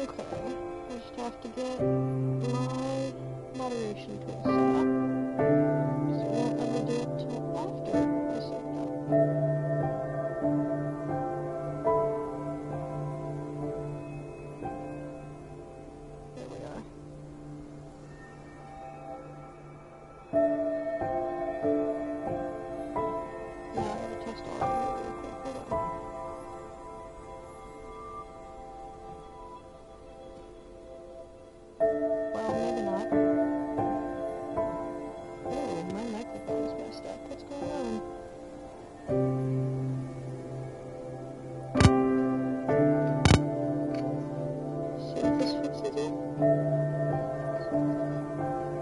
Okay, I just have to get my moderation tool set up. So it won't let me do it till after I set it up. There we are. Now I gotta test all of them real quick. Hold on. Well, maybe not. Oh, my microphone's messed up. What's going on? See if this fixes it?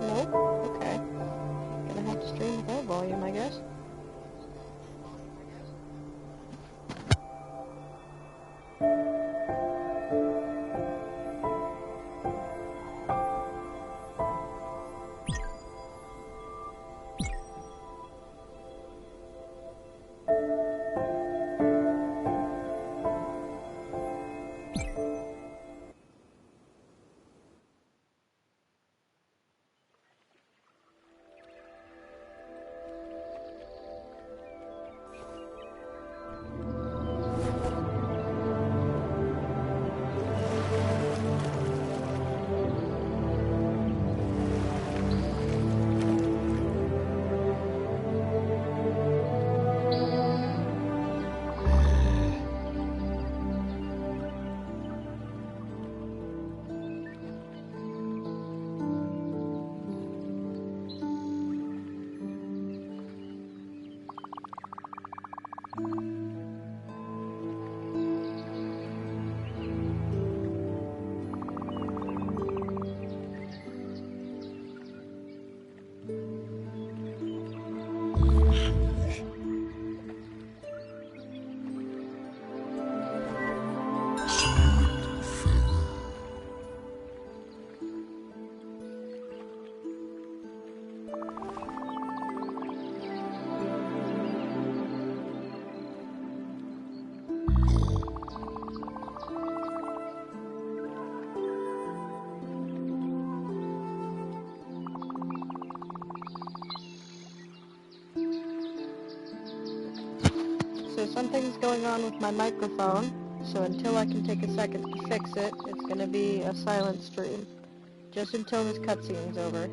Nope. Okay. Gonna have to stream without volume, I guess. So something's going on with my microphone, so until I can take a second to fix it, it's going to be a silent stream. Just until this cutscene's over.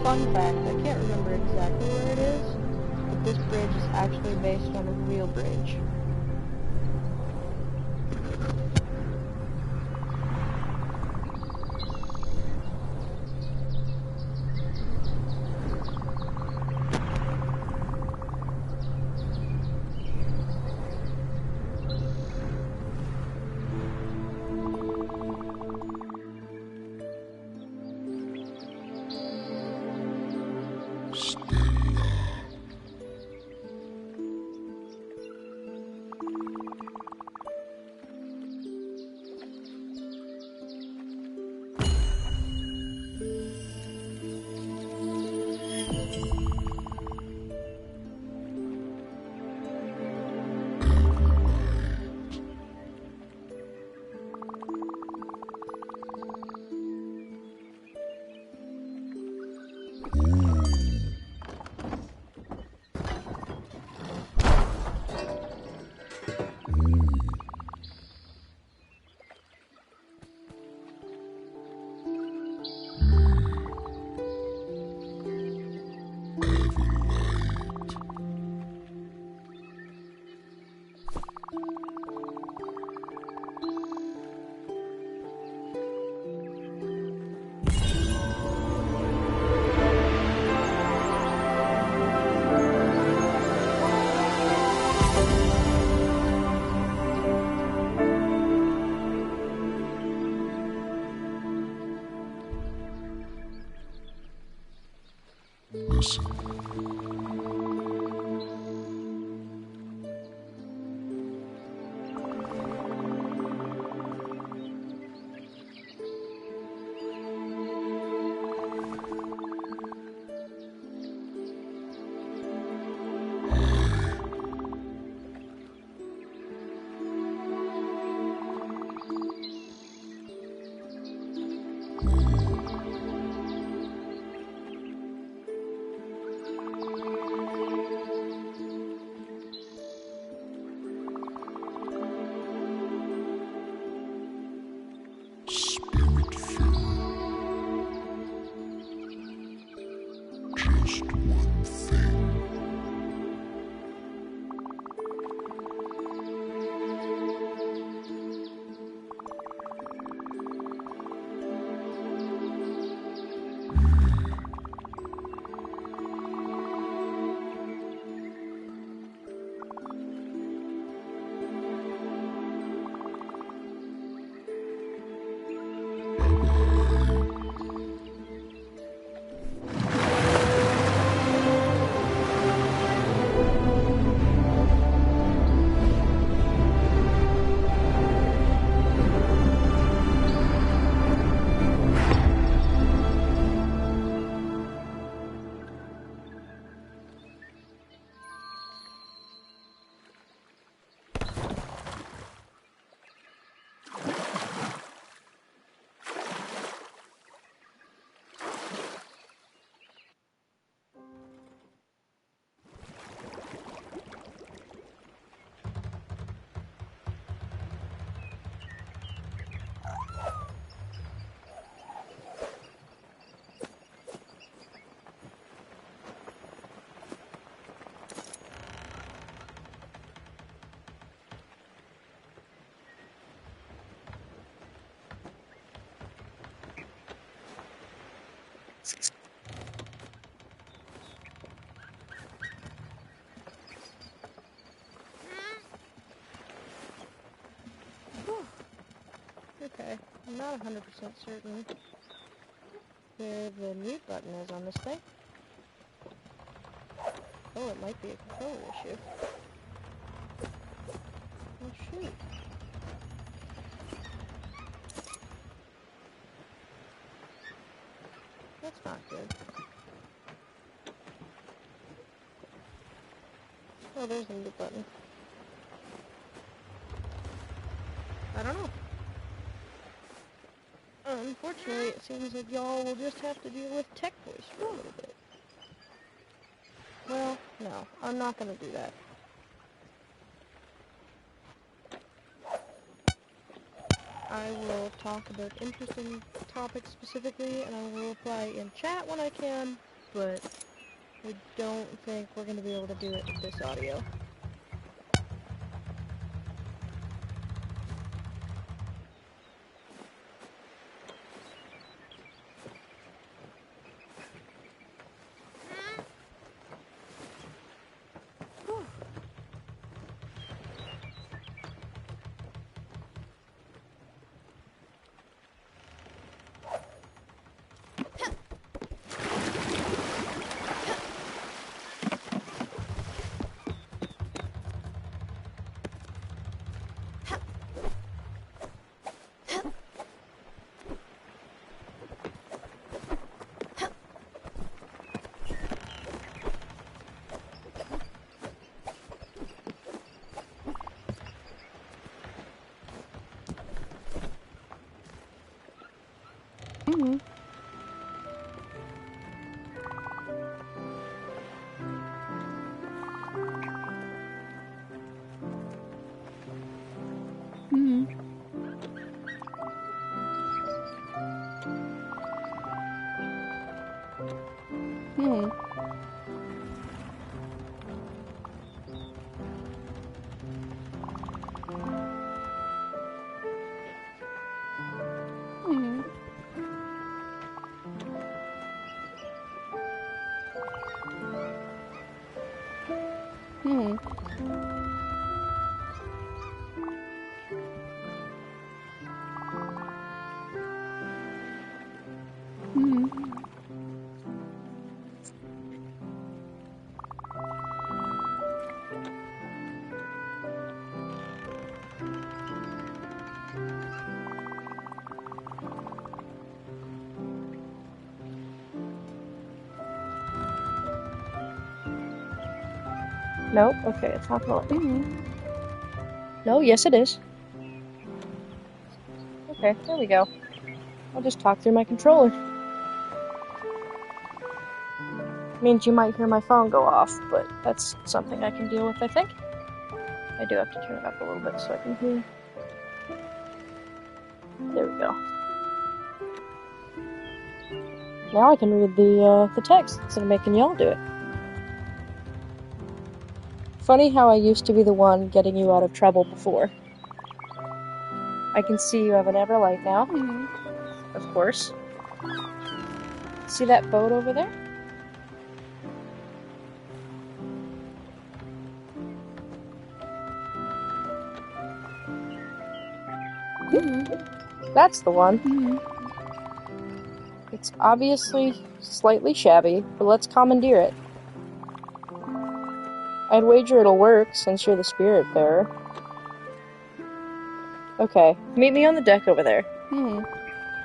Fun fact, I can't remember exactly where it is, but this bridge is actually based on a real bridge. Okay, I'm not 100% certain where the mute button is on this thing. Oh, it might be a controller issue. Oh, shoot. That's not good. Oh, there's the mute button. I don't know. Unfortunately, it seems like y'all will just have to deal with tech voice for a little bit. Well, no, I'm not going to do that. I will talk about interesting topics specifically, and I will reply in chat when I can, but I don't think we're going to be able to do it with this audio. Mm-hmm. Mm-hmm. Mm-hmm. Mm-hmm. Mm-hmm. Mm-hmm. No? Okay, it's not going. Mm-hmm. No, yes it is. Okay, there we go. I'll just talk through my controller. Means you might hear my phone go off, but that's something I can deal with, I think. I do have to turn it up a little bit so I can hear. There we go. Now I can read the text instead of making y'all do it. Funny how I used to be the one getting you out of trouble before. I can see you have an Everlight now. Mm-hmm. Of course. See that boat over there? Mm-hmm. That's the one. Mm-hmm. It's obviously slightly shabby, but let's commandeer it. I'd wager it'll work, since you're the Spiritfarer. Okay, meet me on the deck over there. Mm-hmm.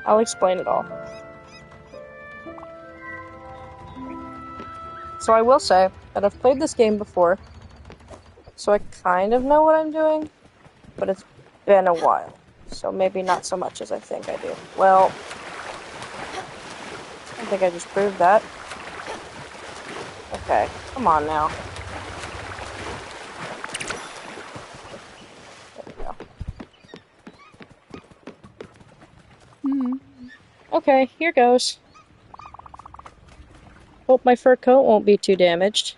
I'll explain it all. So I will say that I've played this game before, so I kind of know what I'm doing, but it's been a while, so maybe not so much as I think I do. Well, I think I just proved that. Okay, come on now. There we go. Mm-hmm. Okay, here goes. Hope my fur coat won't be too damaged.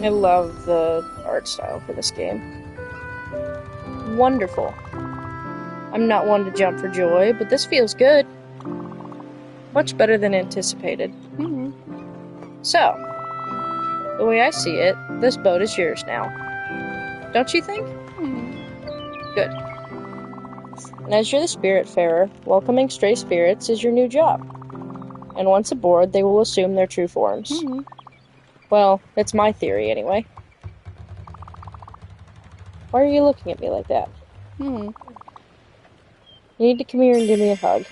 I love the art style for this game. Wonderful. I'm not one to jump for joy, but this feels good. Much better than anticipated. So, the way I see it, this boat is yours now. Don't you think? Good. And as you're the Spiritfarer, welcoming stray spirits is your new job. And once aboard, they will assume their true forms. Well, it's my theory anyway. Why are you looking at me like that? You need to come here and give me a hug.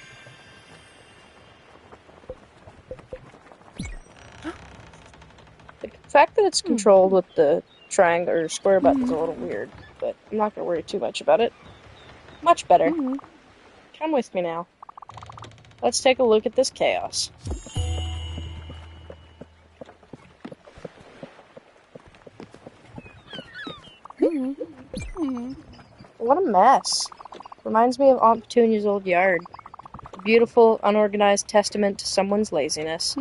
The fact that it's controlled with the triangle or square button's a little weird, but I'm not going to worry too much about it. Much better. Come with me now. Let's take a look at this chaos. What a mess. Reminds me of Aunt Petunia's old yard. A beautiful, unorganized testament to someone's laziness.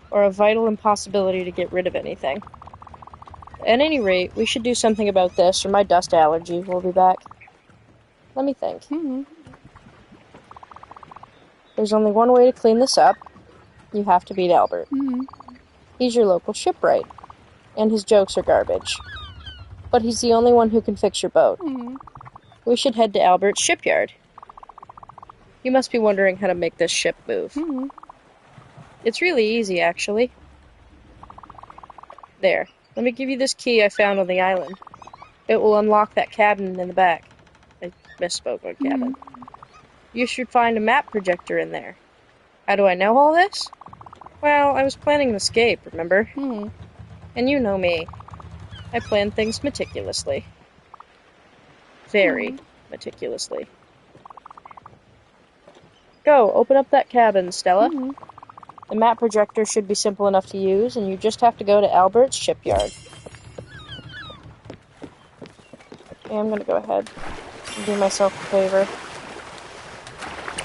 Or a vital impossibility to get rid of anything. At any rate, we should do something about this, or my dust allergy will be back. Let me think. There's only one way to clean this up. You have to beat Albert. He's your local shipwright, and his jokes are garbage. But he's the only one who can fix your boat. We should head to Albert's shipyard. You must be wondering how to make this ship move. It's really easy, actually. There. Let me give you this key I found on the island. It will unlock that cabin in the back. I misspoke on cabin. You should find a map projector in there. How do I know all this? Well, I was planning an escape, remember? And you know me. I plan things meticulously. Very meticulously. Go, open up that cabin, Stella. The map projector should be simple enough to use, and you just have to go to Albert's shipyard. Okay, I'm gonna go ahead and do myself a favor.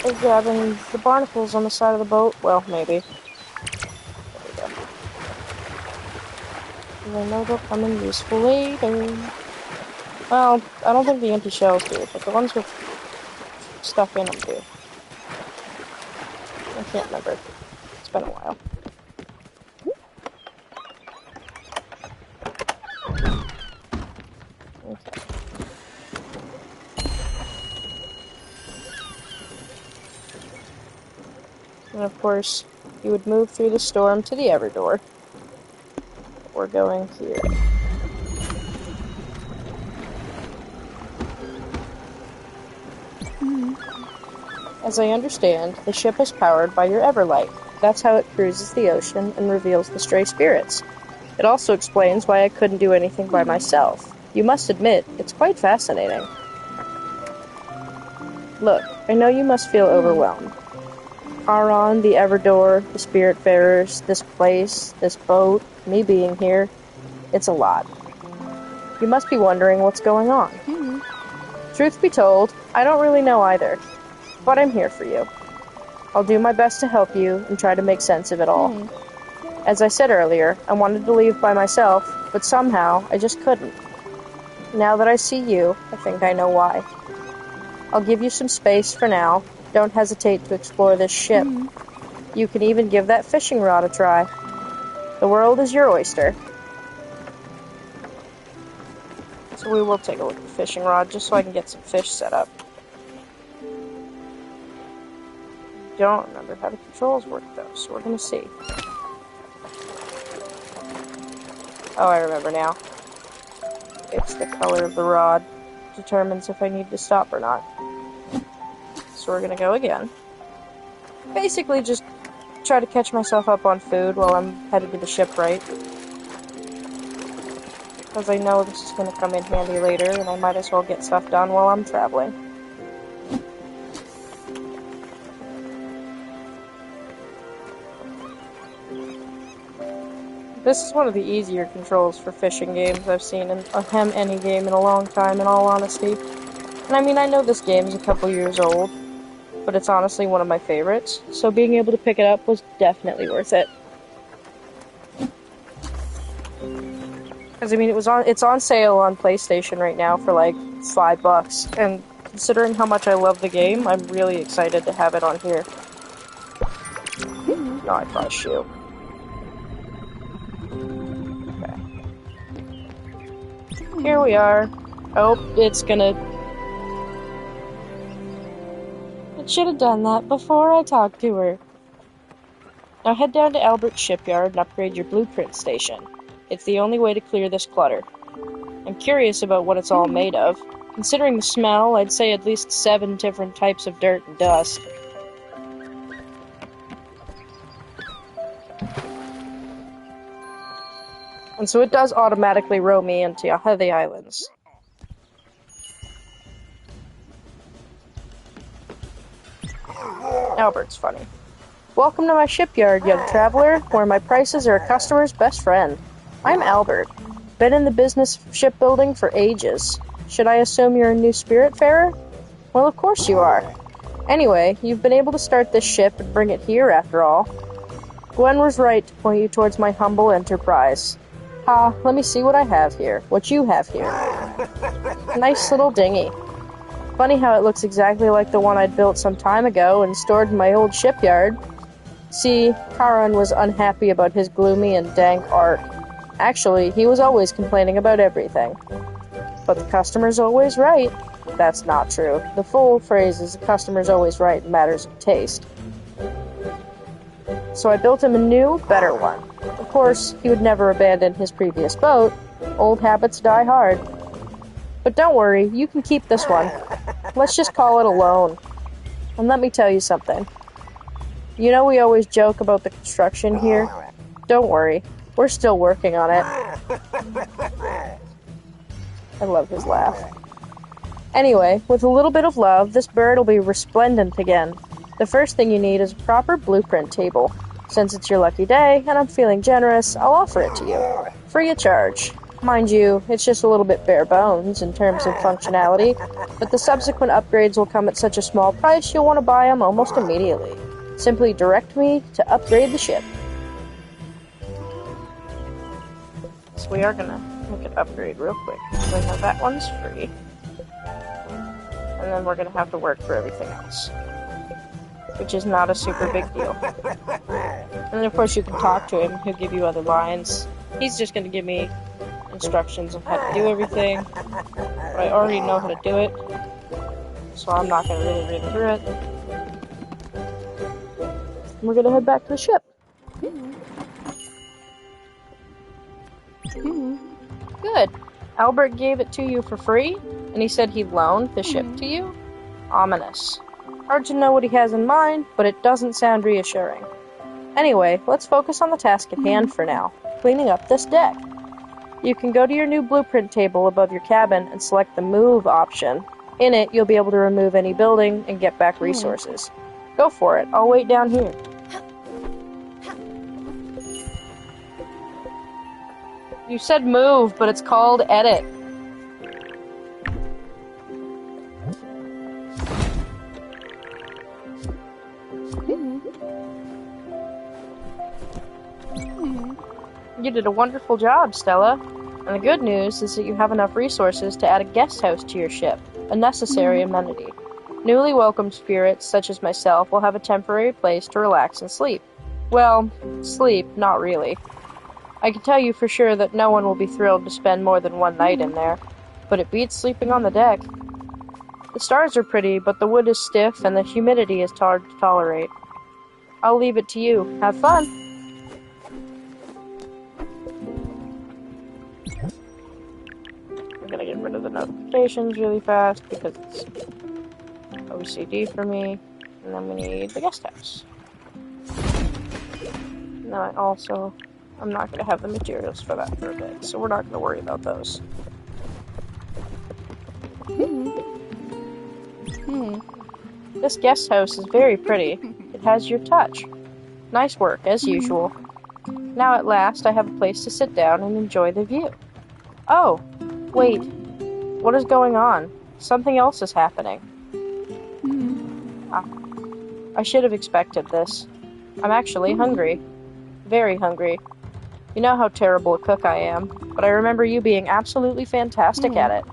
By grabbing the barnacles on the side of the boat. Well, maybe. There we go. I know they'll come in useful later. Well, I don't think the empty shells do, but the ones with stuff in them do. I can't remember. It's been a while. Okay. And of course, you would move through the storm to the Everdoor. We're going here. As I understand, the ship is powered by your Everlight. That's how it cruises the ocean and reveals the stray spirits. It also explains why I couldn't do anything by myself. You must admit, it's quite fascinating. Look, I know you must feel overwhelmed. Aron, the Everdoor, the Spiritfarers, this place, this boat, me being here, it's a lot. You must be wondering what's going on. Truth be told, I don't really know either. But I'm here for you. I'll do my best to help you and try to make sense of it all. As I said earlier, I wanted to leave by myself, but somehow I just couldn't. Now that I see you, I think I know why. I'll give you some space for now. Don't hesitate to explore this ship. You can even give that fishing rod a try. The world is your oyster. So we will take a look at the fishing rod, just so I can get some fish set up. Don't remember how the controls work though, so we're gonna see. Oh, I remember now. It's the color of the rod determines if I need to stop or not. So we're gonna go again. Basically just try to catch myself up on food while I'm headed to the shipwright. Because I know this is gonna come in handy later, and I might as well get stuff done while I'm traveling. This is one of the easier controls for fishing games I've seen in any game in a long time, in all honesty. And I mean, I know this game's a couple years old, but it's honestly one of my favorites, so being able to pick it up was definitely worth it. Because, I mean, it's on sale on PlayStation right now for, like, $5. And considering how much I love the game, I'm really excited to have it on here. No, I bought a shoe. Okay. Here we are. Oh, it's gonna... I should have done that before I talked to her. Now head down to Albert's shipyard and upgrade your blueprint station. It's the only way to clear this clutter. I'm curious about what it's all made of. Considering the smell, I'd say at least 7 different types of dirt and dust. And so it does automatically row me into the islands. Albert's funny. Welcome to my shipyard, young traveler, where my prices are a customer's best friend. I'm Albert. Been in the business of shipbuilding for ages. Should I assume you're a new Spiritfarer? Well, of course you are. Anyway, you've been able to start this ship and bring it here after all. Gwen was right to point you towards my humble enterprise. Let me see what I have here. What you have here. Nice little dinghy. Funny how it looks exactly like the one I'd built some time ago and stored in my old shipyard. See, Karan was unhappy about his gloomy and dank art. Actually, he was always complaining about everything. But the customer's always right. That's not true. The full phrase is the customer's always right in matters of taste. So I built him a new, better one. Of course, he would never abandon his previous boat. Old habits die hard. But don't worry, you can keep this one. Let's just call it a loan. And let me tell you something. You know we always joke about the construction here? Don't worry, we're still working on it. I love his laugh. Anyway, with a little bit of love, this bird will be resplendent again. The first thing you need is a proper blueprint table. Since it's your lucky day, and I'm feeling generous, I'll offer it to you. Free of charge. Mind you, it's just a little bit bare bones in terms of functionality, but the subsequent upgrades will come at such a small price you'll want to buy them almost immediately. Simply direct me to upgrade the ship. So we are gonna make an upgrade real quick. So now that one's free. And then we're gonna have to work for everything else. Which is not a super big deal. And then of course you can talk to him, he'll give you other lines. He's just gonna give me instructions on how to do everything. But I already know how to do it. So I'm not gonna really read through it. We're gonna head back to the ship. Good. Albert gave it to you for free, and he said he'd loan the ship to you? Ominous. Hard to know what he has in mind, but it doesn't sound reassuring. Anyway, let's focus on the task at hand for now, cleaning up this deck. You can go to your new blueprint table above your cabin and select the Move option. In it, you'll be able to remove any building and get back resources. Go for it. I'll wait down here. You said move, but it's called edit. You did a wonderful job, Stella. And the good news is that you have enough resources to add a guest house to your ship, a necessary amenity. Newly welcomed spirits, such as myself, will have a temporary place to relax and sleep. Well, sleep, not really. I can tell you for sure that no one will be thrilled to spend more than one night in there, but it beats sleeping on the deck. The stars are pretty, but the wood is stiff and the humidity is hard to tolerate. I'll leave it to you. Have fun! I'm gonna get rid of the notifications really fast because it's OCD for me. And then we need the guest house. And then I'm not gonna have the materials for that for a bit, so we're not gonna worry about those. This guest house is very pretty. It has your touch. Nice work, as usual. Now at last I have a place to sit down and enjoy the view. Oh, wait. What is going on? Something else is happening. I should have expected this. I'm actually hungry. Very hungry. You know how terrible a cook I am, but I remember you being absolutely fantastic at it,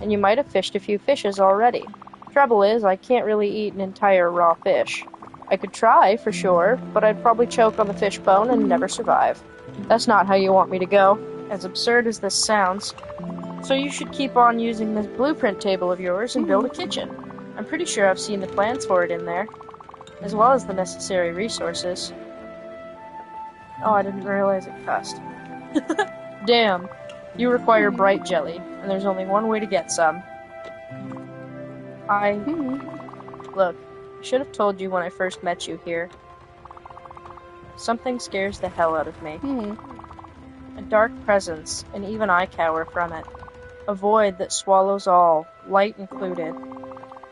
and you might have fished a few fishes already. Trouble is, I can't really eat an entire raw fish. I could try, for sure, but I'd probably choke on the fish bone and never survive. That's not how you want me to go, as absurd as this sounds. So you should keep on using this blueprint table of yours and build a kitchen. I'm pretty sure I've seen the plans for it in there, as well as the necessary resources. Oh, I didn't realize it cussed. Damn. You require bright jelly, and there's only one way to get some. Look, I should have told you when I first met you here. Something scares the hell out of me. A dark presence, and even I cower from it. A void that swallows all, light included.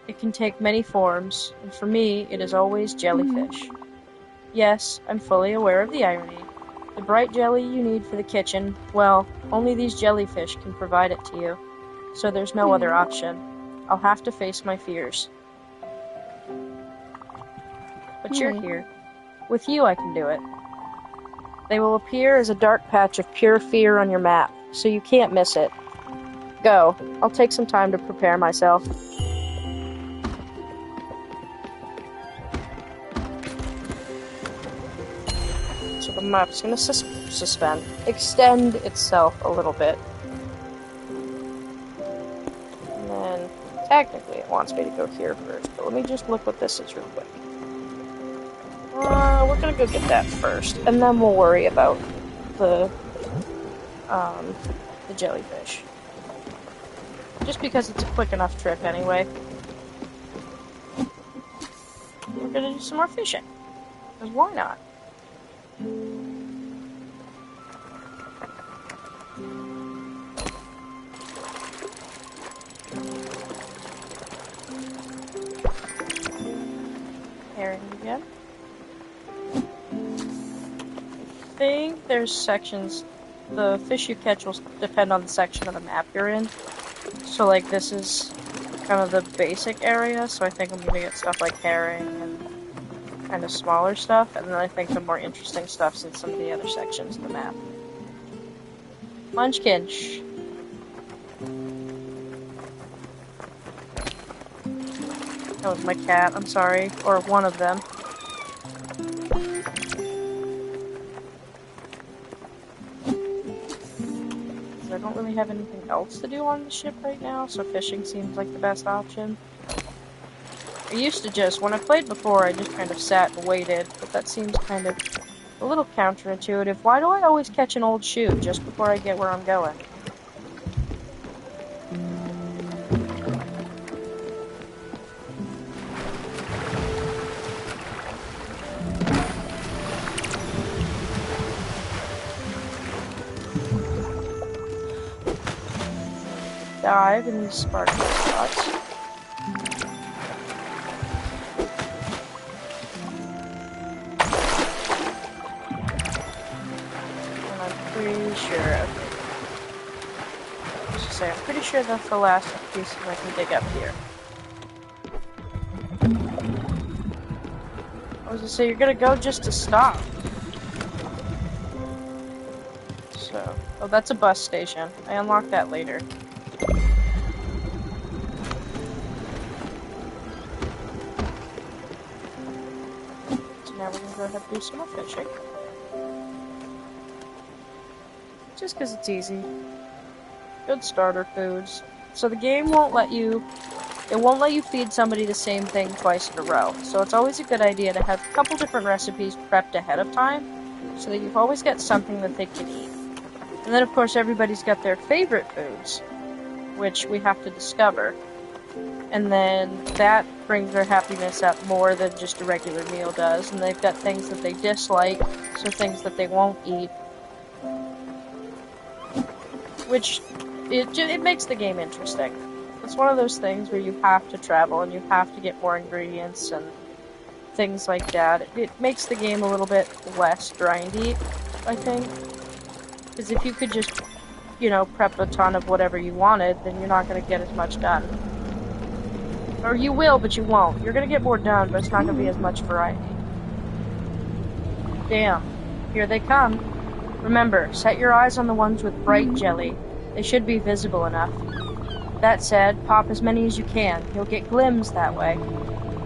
It can take many forms, and for me, it is always jellyfish. Yes, I'm fully aware of the irony. The bright jelly you need for the kitchen, well, only these jellyfish can provide it to you. So there's no other option. I'll have to face my fears. But you're here. With you I can do it. They will appear as a dark patch of pure fear on your map, so you can't miss it. Go. I'll take some time to prepare myself. So the map's gonna extend itself a little bit. And then, technically it wants me to go here first, but let me just look what this is real quick. We're gonna go get that first, and then we'll worry about the jellyfish. Just because it's a quick enough trip anyway. We're gonna do some more fishing. Because why not? Herring again. I think there's sections. The fish you catch will depend on the section of the map you're in. So, like, this is kind of the basic area, so I think I'm gonna get stuff like herring and kind of smaller stuff, and then I think the more interesting stuff's in some of the other sections of the map. Munchkin, shh. That was my cat, I'm sorry. Or one of them. I don't really have anything else to do on the ship right now, so fishing seems like the best option. I used to just, when I played before, I just kind of sat and waited, but that seems kind of a little counterintuitive. Why do I always catch an old shoe just before I get where I'm going? Dive in these sparkly spots. And I'm pretty sure, I'm pretty sure that's the last piece I can dig up here. I was gonna say, you're gonna go just to stop. So, oh, that's a bus station. I unlocked that later. Now we're gonna go ahead and do some more fishing. Just because it's easy. Good starter foods. So the game won't let you feed somebody the same thing twice in a row. So it's always a good idea to have a couple different recipes prepped ahead of time, so that you've always got something that they can eat. And then of course everybody's got their favorite foods, which we have to discover. And then that brings their happiness up more than just a regular meal does. And they've got things that they dislike, so things that they won't eat. Which, it makes the game interesting. It's one of those things where you have to travel and you have to get more ingredients and things like that. It makes the game a little bit less grindy, I think. Because if you could just, prep a ton of whatever you wanted, then you're not going to get as much done. Or you will, but you won't. You're gonna get more done, but it's not gonna be as much variety. Damn. Here they come. Remember, set your eyes on the ones with bright jelly. They should be visible enough. That said, pop as many as you can. You'll get glims that way.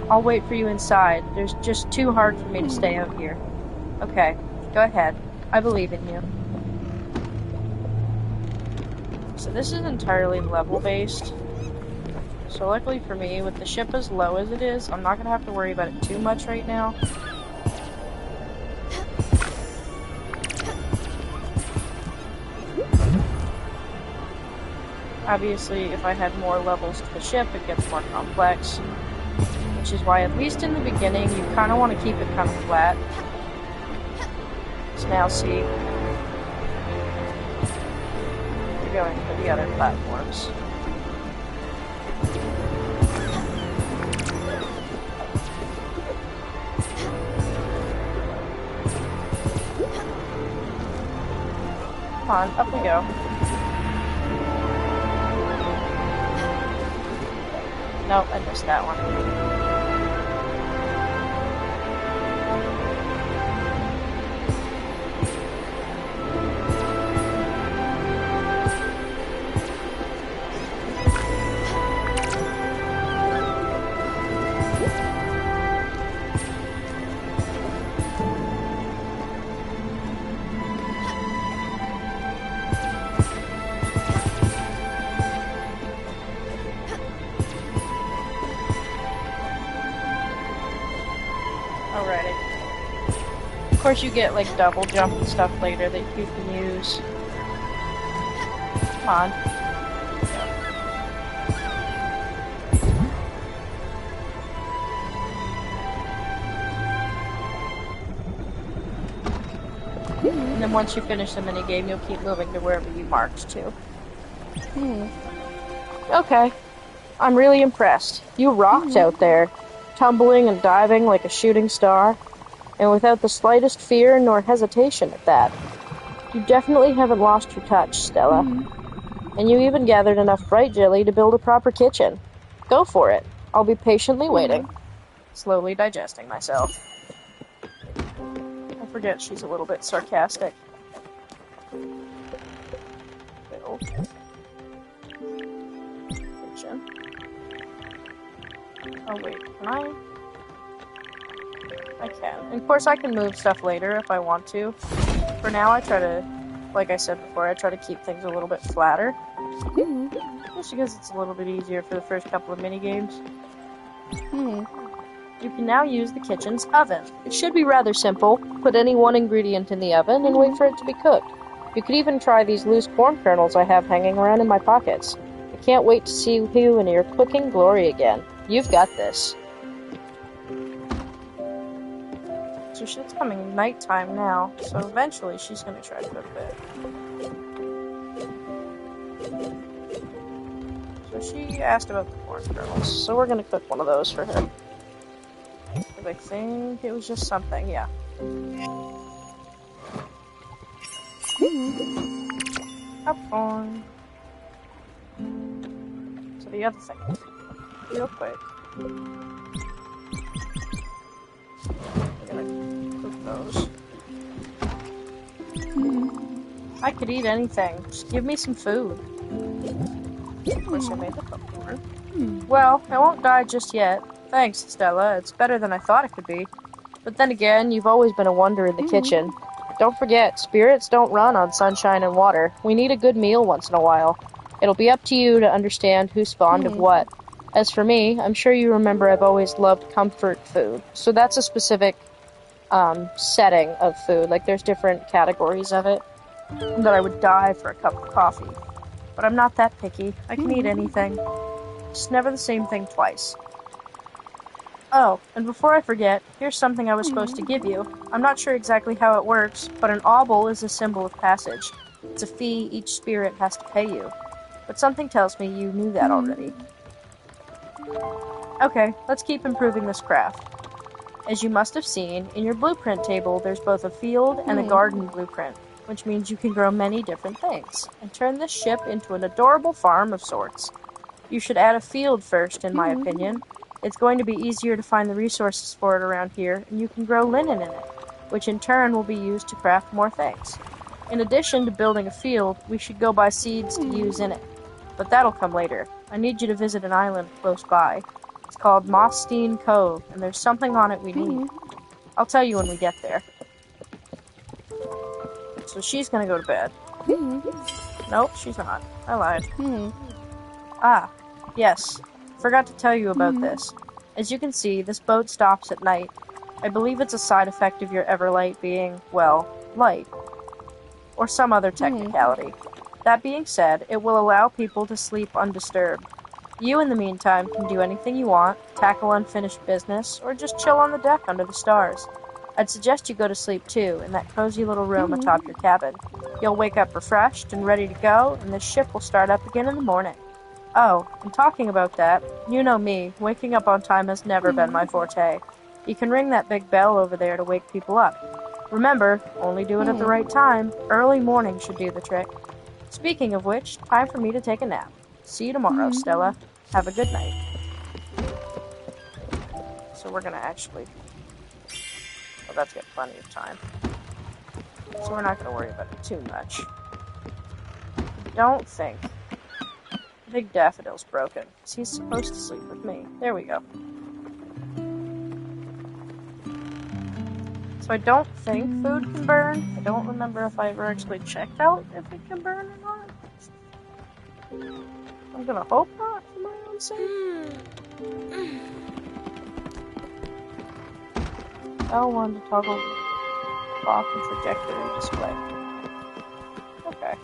I'll wait for you inside. There's just too hard for me to stay out here. Okay, go ahead. I believe in you. So this is entirely level-based. So luckily for me, with the ship as low as it is, I'm not going to have to worry about it too much right now. Obviously, if I had more levels to the ship, it gets more complex. Which is why, at least in the beginning, you kind of want to keep it kind of flat. So now see, we're going for the other platforms. Come on, up we go. Nope, I missed that one. Of course, you get like double jump and stuff later that you can use. Come on. And then once you finish the minigame, you'll keep moving to wherever you marked to. Okay. I'm really impressed. You rocked out there, tumbling and diving like a shooting star. And without the slightest fear nor hesitation at that. You definitely haven't lost your touch, Stella. And you even gathered enough bright jelly to build a proper kitchen. Go for it. I'll be patiently waiting. Slowly digesting myself. I forget she's a little bit sarcastic. Build. Kitchen. Oh wait, can I can. And of course I can move stuff later if I want to. For now I try to, like I said before, I try to keep things a little bit flatter. Just because it's a little bit easier for the first couple of mini-games. You can now use the kitchen's oven. It should be rather simple. Put any one ingredient in the oven and wait for it to be cooked. You could even try these loose corn kernels I have hanging around in my pockets. I can't wait to see you in your cooking glory again. You've got this. So it's coming nighttime now, so eventually she's gonna try to go to bed. So she asked about the corn kernels, so we're gonna cook one of those for her. I think it was just something, yeah. Popcorn. So the other thing, real quick. Those. I could eat anything. Just give me some food. Of course, I made the popcorn. Well, I won't die just yet. Thanks, Stella. It's better than I thought it could be. But then again, you've always been a wonder in the kitchen. Don't forget, spirits don't run on sunshine and water. We need a good meal once in a while. It'll be up to you to understand who's fond of what. As for me, I'm sure you remember I've always loved comfort food. So that's a specific setting of food. Like, there's different categories of it. That I would die for a cup of coffee. But I'm not that picky. I can eat anything. Just never the same thing twice. Oh, and before I forget, here's something I was supposed to give you. I'm not sure exactly how it works, but an obol is a symbol of passage. It's a fee each spirit has to pay you. But something tells me you knew that already. Okay, let's keep improving this craft. As you must have seen, in your blueprint table there's both a field and a garden blueprint, which means you can grow many different things, and turn this ship into an adorable farm of sorts. You should add a field first, in my opinion. It's going to be easier to find the resources for it around here, and you can grow linen in it, which in turn will be used to craft more things. In addition to building a field, we should go buy seeds to use in it. But that'll come later. I need you to visit an island close by. It's called Mossstein Cove, and there's something on it we need. I'll tell you when we get there. So she's gonna go to bed. Nope, she's not. I lied. Ah, yes. Forgot to tell you about this. As you can see, this boat stops at night. I believe it's a side effect of your Everlight being, well, light. Or some other technicality. That being said, it will allow people to sleep undisturbed. You, in the meantime, can do anything you want, tackle unfinished business, or just chill on the deck under the stars. I'd suggest you go to sleep too, in that cozy little room atop your cabin. You'll wake up refreshed and ready to go, and the ship will start up again in the morning. Oh, and talking about that, you know me, waking up on time has never been my forte. You can ring that big bell over there to wake people up. Remember, only do it at the right time. Early morning should do the trick. Speaking of which, time for me to take a nap. See you tomorrow, Stella. Have a good night. So we're gonna actually... Well, that's got plenty of time. So we're not gonna worry about it too much. Don't think... Big Daffodil's broken, because he's supposed to sleep with me. There we go. So I don't think food can burn. I don't remember if I ever actually checked out if it can burn or not. I'm gonna hope not, for my own sake. L1 to toggle clock and trajectory display. Okay.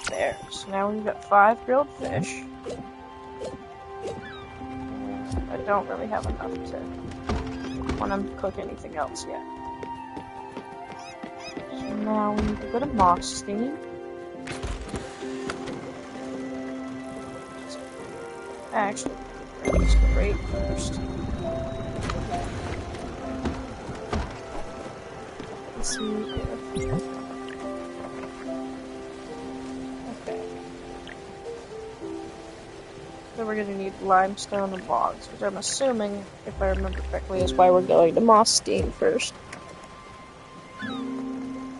There. So now we've got 5 grilled fish. I don't really have enough to want to cook anything else yet. So now we need to go to Mossstein. Actually, use the crate first. Let's see if... Okay. So we're gonna need limestone and logs, which I'm assuming, if I remember correctly, is why we're going to Mossstein first.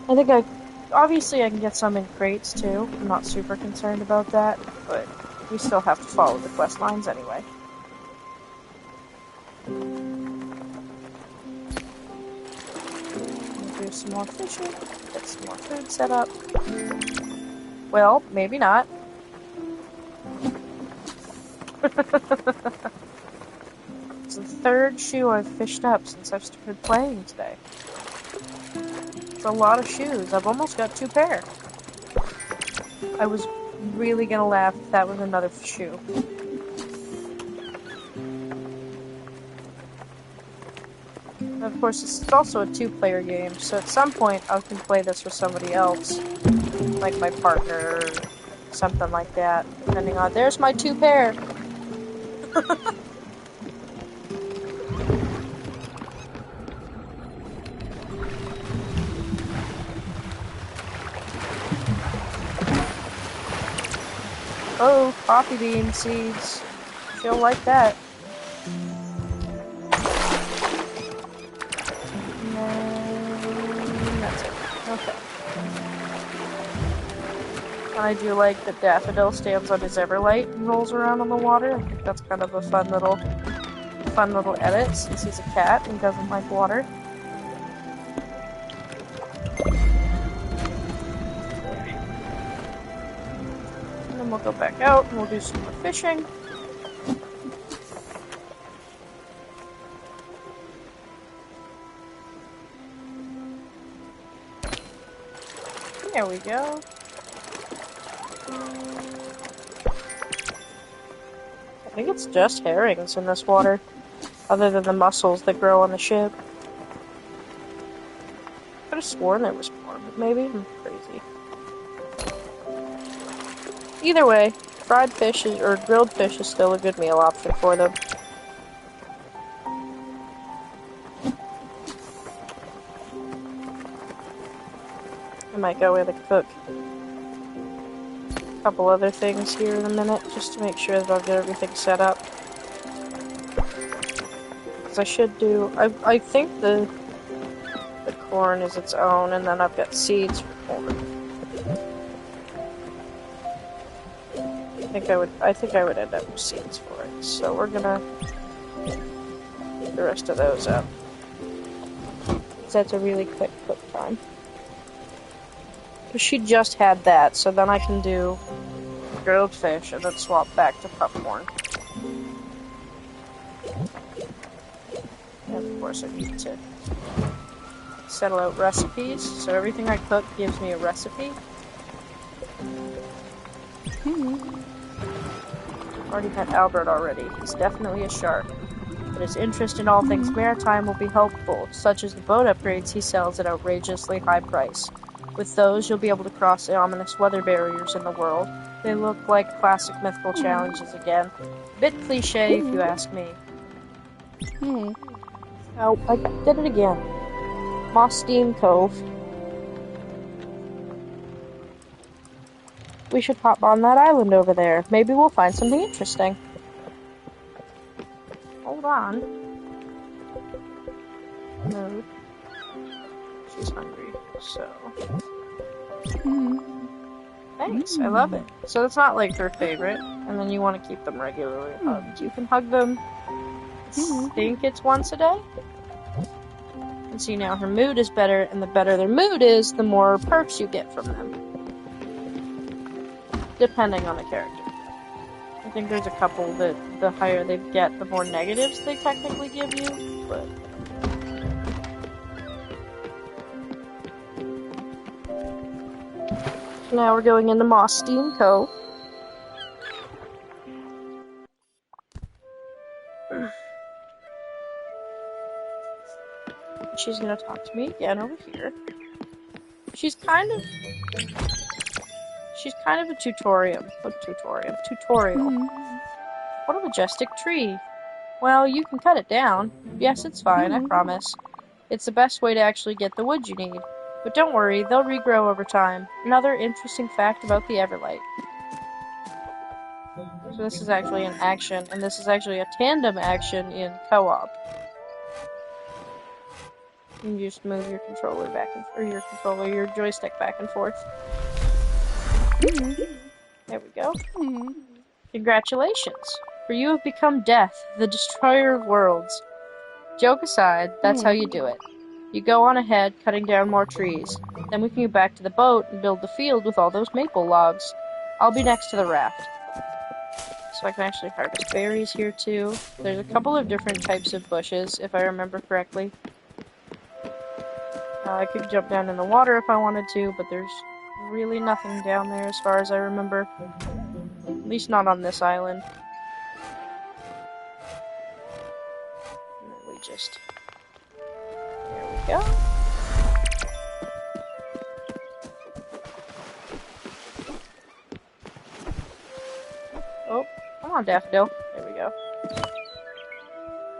I think obviously I can get some in crates too. I'm not super concerned about that, but we still have to follow the quest lines anyway. Do some more fishing, get some more food set up. Well, maybe not. It's the 3rd shoe I've fished up since I've started playing today. It's a lot of shoes. I've almost got 2 pair. I was really gonna laugh if that was another shoe. And of course, it's also a 2-player game, so at some point I can play this with somebody else. Like my partner, or something like that. Depending on... There's my 2 pair! Oh, coffee bean seeds. She'll like that. And that's it. Okay. I do like that Daffodil stands on his Everlight and rolls around on the water. I think that's kind of a fun little edit, since he's a cat and doesn't like water. And then we'll go back out and we'll do some more fishing. There we go. I think it's just herrings in this water, other than the mussels that grow on the ship. I could have sworn there was more, but maybe I'm crazy. Either way, fried fish or grilled fish is still a good meal option for them. I might go in and cook a couple other things here in a minute, just to make sure that I've got everything set up. because I should do... I think the corn is its own, and then I've got seeds for corn. I think I would end up with seeds for it. So we're gonna pick the rest of those up. So that's a really quick cook time. She just had that, so then I can do grilled fish and then swap back to popcorn. And of course I need to settle out recipes, so everything I cook gives me a recipe. Already met Albert already. He's definitely a shark. But his interest in all things maritime will be helpful, such as the boat upgrades he sells at outrageously high price. With those, you'll be able to cross the ominous weather barriers in the world. They look like classic mythical challenges again. A bit cliche, if you ask me. Oh, I did it again. Moss Steam Cove. We should hop on that island over there. Maybe we'll find something interesting. Hold on. No. She's hungry, so... Thanks, I love it. So it's not like their favorite, and then you want to keep them regularly hugged. You can hug them, I think it's once a day. And see, now her mood is better, and the better their mood is, the more perks you get from them. Depending on the character. I think there's a couple that the higher they get, the more negatives they technically give you, but... Now we're going into Moss Steam Cove. She's gonna talk to me again over here. She's kind of a tutorial. What a majestic tree. Well, you can cut it down. Yes, it's fine, I promise. It's the best way to actually get the wood you need. But don't worry, they'll regrow over time. Another interesting fact about the Everlight. So this is actually an action, and this is actually a tandem action in co-op. You can just move your controller back and your joystick back and forth. There we go. Congratulations, for you have become Death, the destroyer of worlds. Joke aside, that's how you do it. You go on ahead, cutting down more trees. Then we can get back to the boat and build the field with all those maple logs. I'll be next to the raft. So I can actually harvest berries here too. There's a couple of different types of bushes, if I remember correctly. I could jump down in the water if I wanted to, but there's really nothing down there as far as I remember. At least not on this island. And then we just... There we go. Oh, come on, Daffodil. There we go.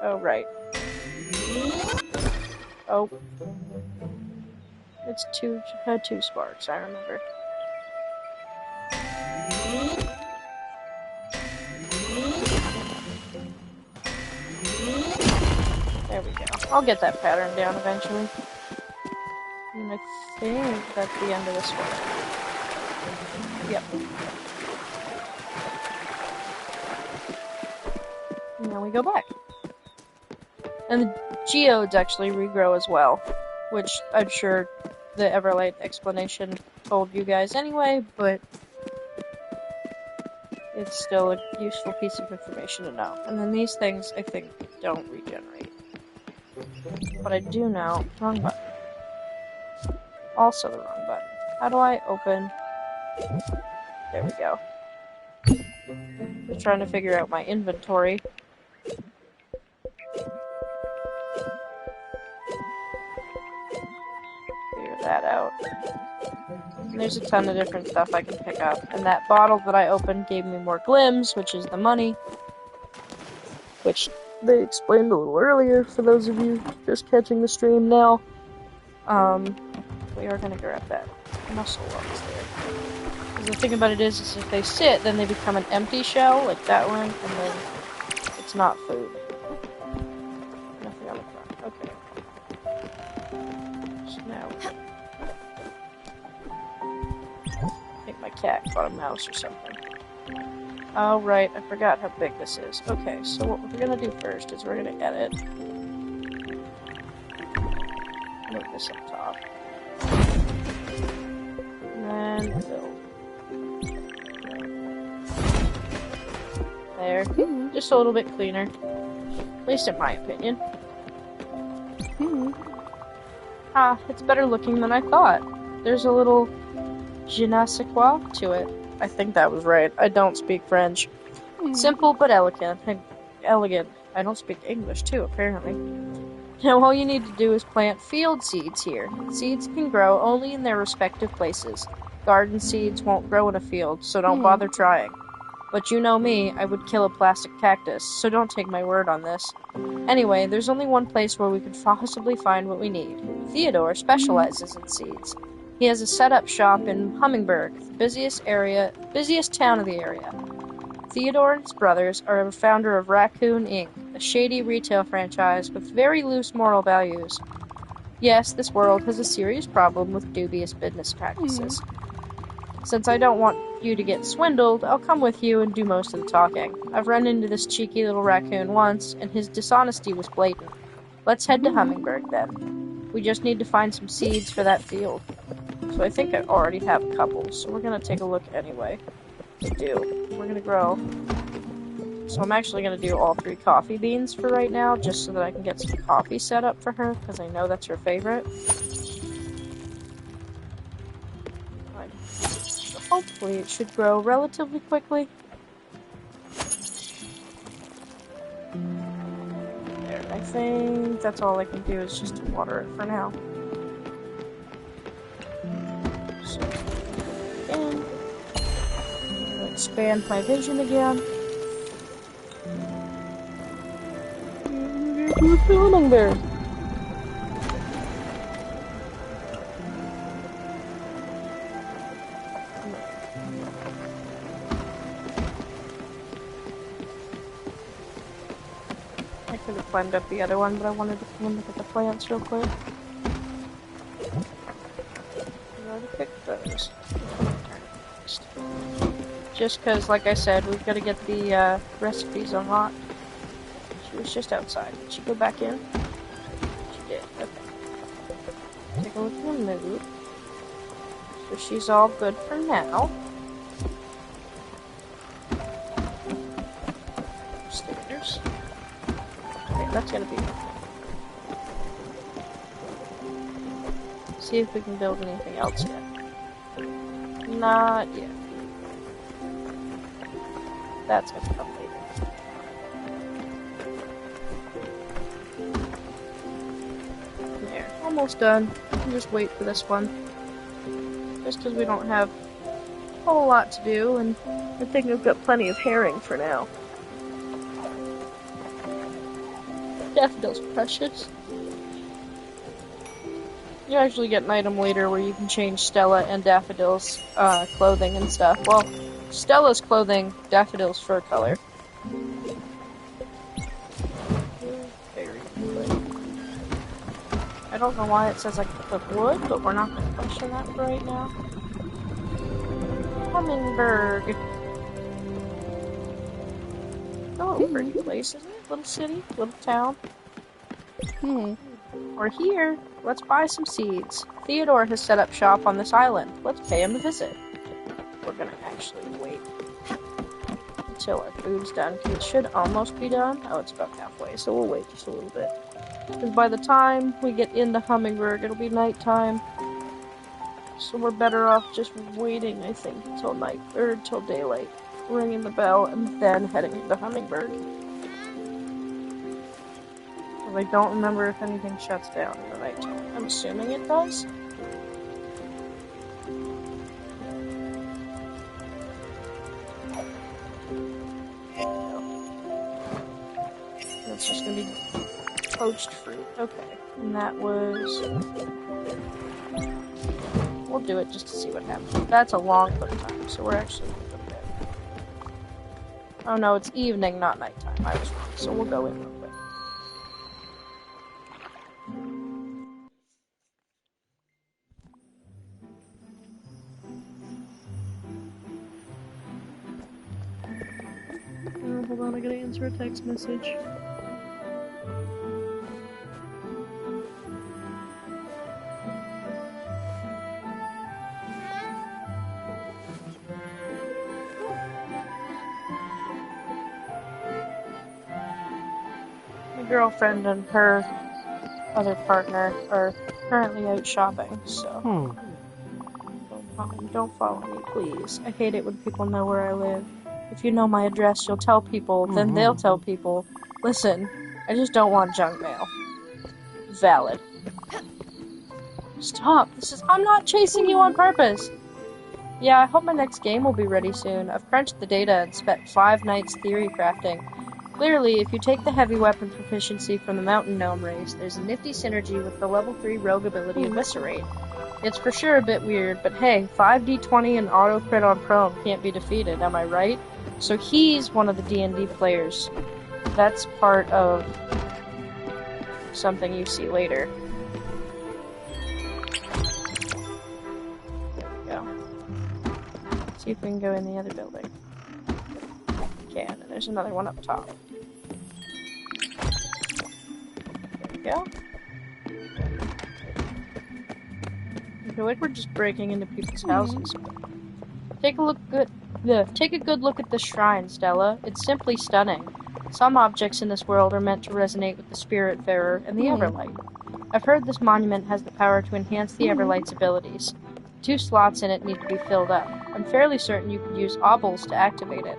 Oh, right. Oh. It's two sparks, I remember. There we go. I'll get that pattern down eventually. And I think that's the end of this one. Yep. And now we go back. And the geodes actually regrow as well, which I'm sure the Everlight explanation told you guys anyway, but it's still a useful piece of information to know. And then these things, I think, don't regenerate. But I do know... Wrong button. Also the wrong button. How do I open... There we go. Just trying to figure out my inventory. Figure that out. And there's a ton of different stuff I can pick up. And that bottle that I opened gave me more glims, which is the money. Which they explained a little earlier, for those of you just catching the stream now. We are going to grab that mussel logs there. Because the thing about it is if they sit, then they become an empty shell, like that one, and then it's not food. I'm going to out. I think my cat caught a mouse or something. Oh, right, I forgot how big this is. Okay, so what we're gonna do first is we're gonna edit. Move this up top. And then build. There. Just a little bit cleaner. At least in my opinion. Ah, it's better looking than I thought. There's a little je ne sais quoi to it. I think that was right. I don't speak French. Simple but elegant. Elegant. I don't speak English too, apparently. Now all you need to do is plant field seeds here. Seeds can grow only in their respective places. Garden seeds won't grow in a field, so don't bother trying. But you know me, I would kill a plastic cactus, so don't take my word on this. Anyway, there's only one place where we could possibly find what we need. Theodore specializes in seeds. He has a set-up shop in Hummingbird, the busiest town of the area. Theodore and his brothers are a founder of Raccoon Inc., a shady retail franchise with very loose moral values. Yes, this world has a serious problem with dubious business practices. Since I don't want you to get swindled, I'll come with you and do most of the talking. I've run into this cheeky little raccoon once, and his dishonesty was blatant. Let's head to Hummingbird, then. We just need to find some seeds for that field. So I think I already have a couple, so we're gonna take a look anyway. We do. We're gonna grow. So I'm actually gonna do all 3 coffee beans for right now, just so that I can get some coffee set up for her, because I know that's her favorite. Hopefully it should grow relatively quickly. There, I think that's all I can do is just water it for now. So, again, I'm gonna expand my vision again. Who's filming there? I could have climbed up the other one, but I wanted to come and look at the plants real quick. I already picked those. Just because, like I said, we've got to get the recipes unlocked. She was just outside. Did she go back in? She did. Okay. Take a look at the mood. So she's all good for now. Stairs. Okay, that's gonna be okay. See if we can build anything else yet. Not yet. That's gonna come later. There, almost done. I'll just wait for this one. Just because we don't have a whole lot to do, and I think we've got plenty of herring for now. Daffodil's precious. You actually get an item later where you can change Stella and Daffodil's clothing and stuff. Well, Stella's clothing, Daffodil's fur color. Very good. I don't know why it says I can put wood, but we're not going to question that for right now. Hummingbird. Oh, pretty place, isn't it? Little city, little town. We're here. Let's buy some seeds. Theodore has set up shop on this island. Let's pay him a visit. We're gonna actually wait until our food's done, because it should almost be done. Oh, it's about halfway, so we'll wait just a little bit. Because by the time we get into Hummingbird, it'll be nighttime. So we're better off just waiting, I think, until night, or until daylight. Ringing the bell, and then heading into Hummingbird. I don't remember if anything shuts down in the nighttime. I'm assuming it does. That's just gonna be poached fruit. Okay. And that was... We'll do it just to see what happens. That's a long put time, so we're actually gonna go to bed. Oh no, it's evening, not nighttime. I was wrong, so we'll go in real quick. gonna answer a text message. My girlfriend and her other partner are currently out shopping, so don't follow me, please. I hate it when people know where I live. If you know my address, you'll tell people, then they'll tell people. Listen, I just don't want junk mail. Valid. Stop. I'm not chasing you on purpose. Yeah, I hope my next game will be ready soon. I've crunched the data and spent 5 nights theory crafting. Clearly, if you take the heavy weapon proficiency from the Mountain Gnome race, there's a nifty synergy with the level 3 rogue ability Eviscerate. It's for sure a bit weird, but hey, 5d20 and auto crit on prone can't be defeated, am I right? So he's one of the D&D players. That's part of something you see later. There we go. See if we can go in the other building. We can, and there's another one up top. There we go. I feel like we're just breaking into people's houses. Take a good look at this shrine, Stella. It's simply stunning. Some objects in this world are meant to resonate with the Spiritfarer and the Everlight. I've heard this monument has the power to enhance the Everlight's abilities. 2 slots in it need to be filled up. I'm fairly certain you could use obels to activate it.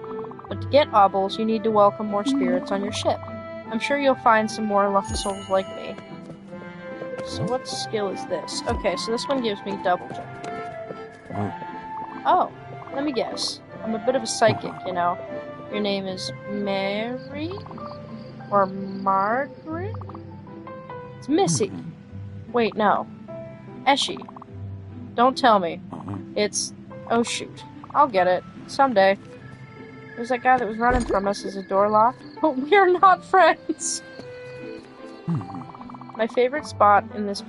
But to get obels, you need to welcome more spirits on your ship. I'm sure you'll find some more lucky souls like me. So what skill is this? Okay, so this one gives me double jump. Oh, let me guess. I'm a bit of a psychic, you know. Your name is Mary? Or Margaret? It's Missy. Wait, no. Eshy. Don't tell me. It's... Oh, shoot. I'll get it. Someday. There's that guy that was running from us as a door locked. But we're not friends! My favorite spot in this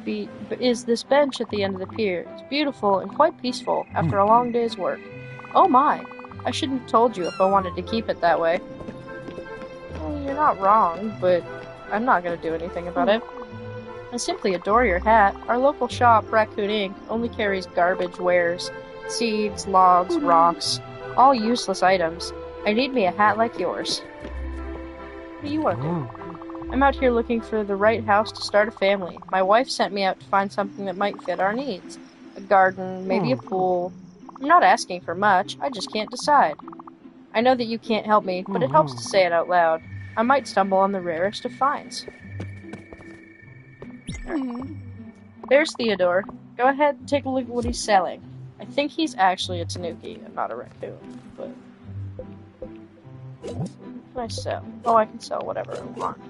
is this bench at the end of the pier. It's beautiful and quite peaceful after a long day's work. Oh my! I shouldn't have told you if I wanted to keep it that way. Well, you're not wrong, but I'm not going to do anything about it. I simply adore your hat. Our local shop, Raccoon Inc., only carries garbage wares. Seeds, logs, rocks. All useless items. I need me a hat like yours. What do you want to do? I'm out here looking for the right house to start a family. My wife sent me out to find something that might fit our needs. A garden, maybe a pool. I'm not asking for much, I just can't decide. I know that you can't help me, but it helps to say it out loud. I might stumble on the rarest of finds. There's Theodore. Go ahead and take a look at what he's selling. I think he's actually a tanuki and not a raccoon, but... What can I sell? Oh, I can sell whatever I want.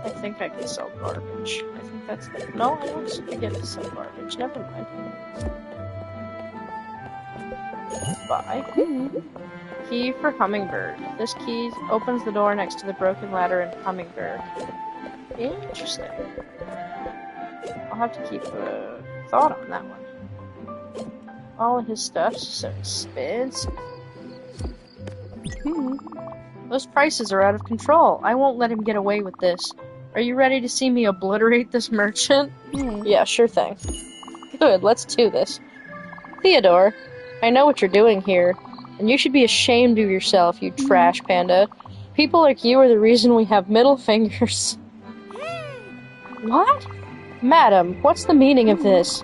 I think I can sell garbage. I think that's the... No, I don't get to sell garbage. Never mind. Buy. Key for Hummingbird. This key opens the door next to the broken ladder in Hummingbird. Interesting. I'll have to keep a thought on that one. All of his stuff's so expensive. Those prices are out of control. I won't let him get away with this. Are you ready to see me obliterate this merchant? Yeah, sure thing. Good, let's do this. Theodore, I know what you're doing here, and you should be ashamed of yourself, you trash panda. People like you are the reason we have middle fingers. What? Madam, what's the meaning of this?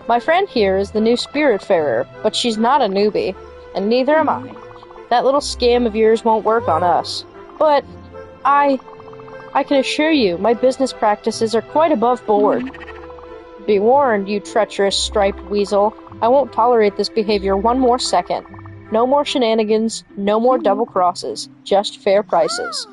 My friend here is the new Spiritfarer, but she's not a newbie, and neither am I. That little scam of yours won't work on us. But I can assure you, my business practices are quite above board. Be warned, you treacherous striped weasel. I won't tolerate this behavior one more second. No more shenanigans, no more double crosses, just fair prices.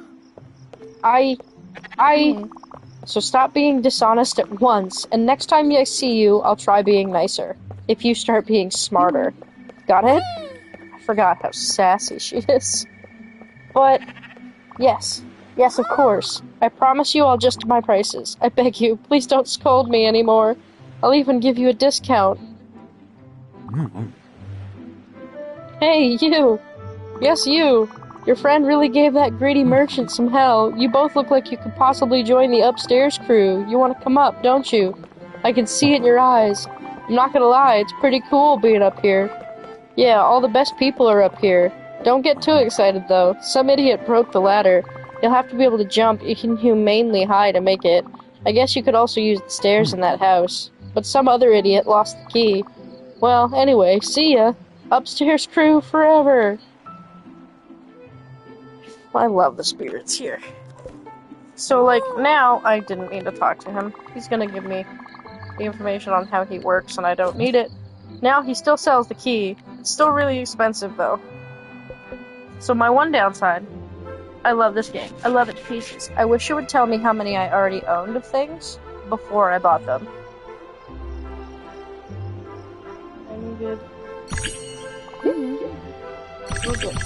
So stop being dishonest at once, and next time I see you, I'll try being nicer. If you start being smarter. Got it? I forgot how sassy she is. But, yes, of course. I promise you I'll adjust my prices. I beg you, please don't scold me anymore. I'll even give you a discount. Hey, you! Yes, you! Your friend really gave that greedy merchant some hell. You both look like you could possibly join the upstairs crew. You want to come up, don't you? I can see it in your eyes. I'm not gonna lie, it's pretty cool being up here. Yeah, all the best people are up here. Don't get too excited, though. Some idiot broke the ladder. You'll have to be able to jump inhumanely high to make it. I guess you could also use the stairs in that house. But some other idiot lost the key. Well, anyway, see ya. Upstairs crew forever. I love the spirits here. So, like, now, I didn't mean to talk to him. He's gonna give me the information on how he works, and I don't need it. Now, he still sells the key. It's still really expensive, though. So my one downside, I love this game. I love it to pieces. I wish it would tell me how many I already owned of things before I bought them. I needed... We're good.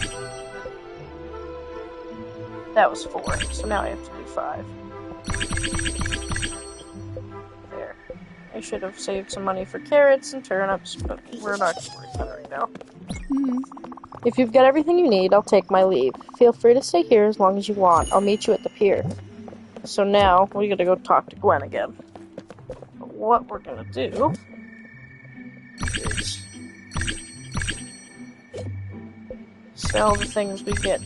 That was 4, so now I have to do 5. There. I should have saved some money for carrots and turnips, but we're not going to worry about it right now. If you've got everything you need, I'll take my leave. Feel free to stay here as long as you want. I'll meet you at the pier. So now, we gotta go talk to Gwen again. But what we're gonna do is sell the things we get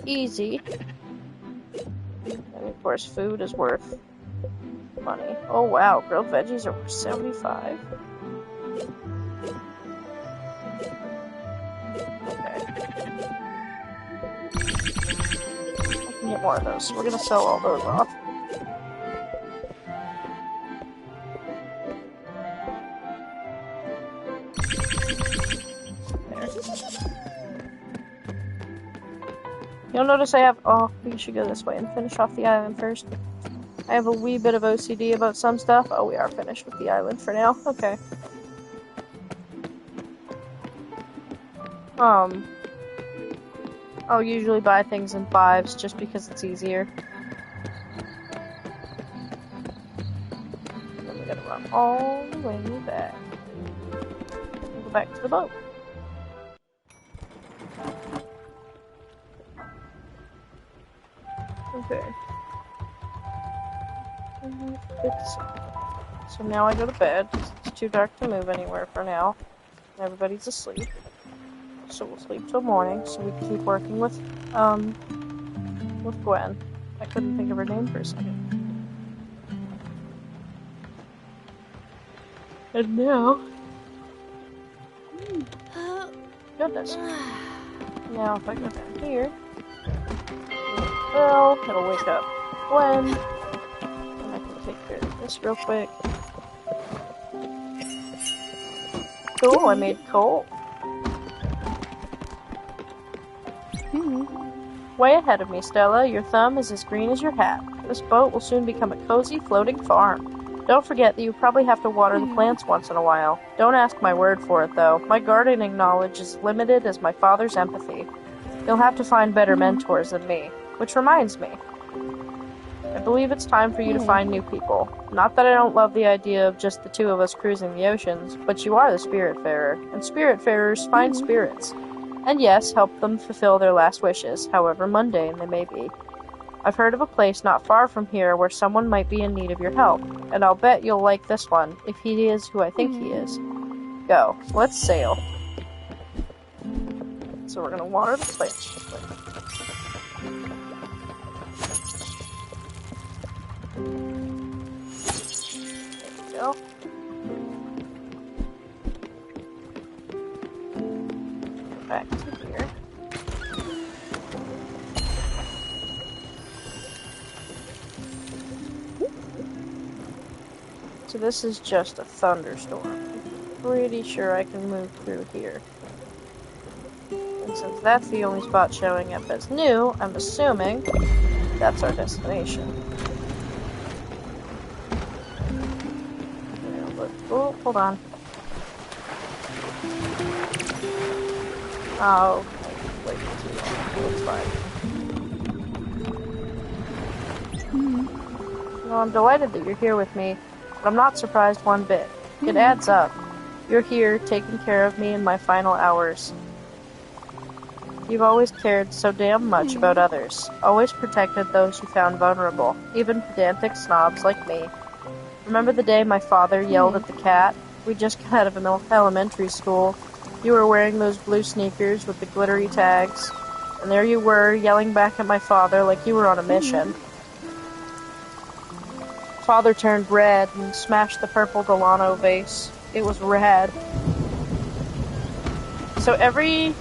easy. And of course, food is worth money. Oh wow, grilled veggies are worth 75. Get more of those. We're gonna sell all those off. There. You'll notice I have... Oh, we should go this way and finish off the island first. I have a wee bit of OCD about some stuff. Oh, we are finished with the island for now. Okay. I'll usually buy things in 5s just because it's easier. And then we gotta run all the way back. And go back to the boat. Okay. So now I go to bed. It's too dark to move anywhere for now. Everybody's asleep. So we'll sleep till morning, so we can keep working with Gwen. I couldn't think of her name for a second. And now... Goodness. Now if I go down here... Well, it'll wake up Gwen. And I can take care of this real quick. Cool, I made coal. Way ahead of me, Stella. Your thumb is as green as your hat. This boat will soon become a cozy, floating farm. Don't forget that you probably have to water the plants once in a while. Don't ask my word for it, though. My gardening knowledge is limited as my father's empathy. You'll have to find better mentors than me. Which reminds me. I believe it's time for you to find new people. Not that I don't love the idea of just the two of us cruising the oceans, but you are the Spiritfarer, and Spiritfarers find spirits. And yes, help them fulfill their last wishes, however mundane they may be. I've heard of a place not far from here where someone might be in need of your help, and I'll bet you'll like this one, if he is who I think he is. Go. Let's sail. So we're gonna water the plants real quick. There we go. Back to here. So this is just a thunderstorm. I'm pretty sure I can move through here. And since that's the only spot showing up as new, I'm assuming that's our destination. Oh, hold on. Oh, wait too long. It's fine. Well, I'm delighted that you're here with me, but I'm not surprised one bit. It adds up. You're here, taking care of me in my final hours. You've always cared so damn much about others. Always protected those you found vulnerable, even pedantic snobs like me. Remember the day my father yelled at the cat? We just got out of elementary school. You were wearing those blue sneakers with the glittery tags. And there you were, yelling back at my father like you were on a mission. Father turned red and smashed the purple Delano vase. It was rad. So every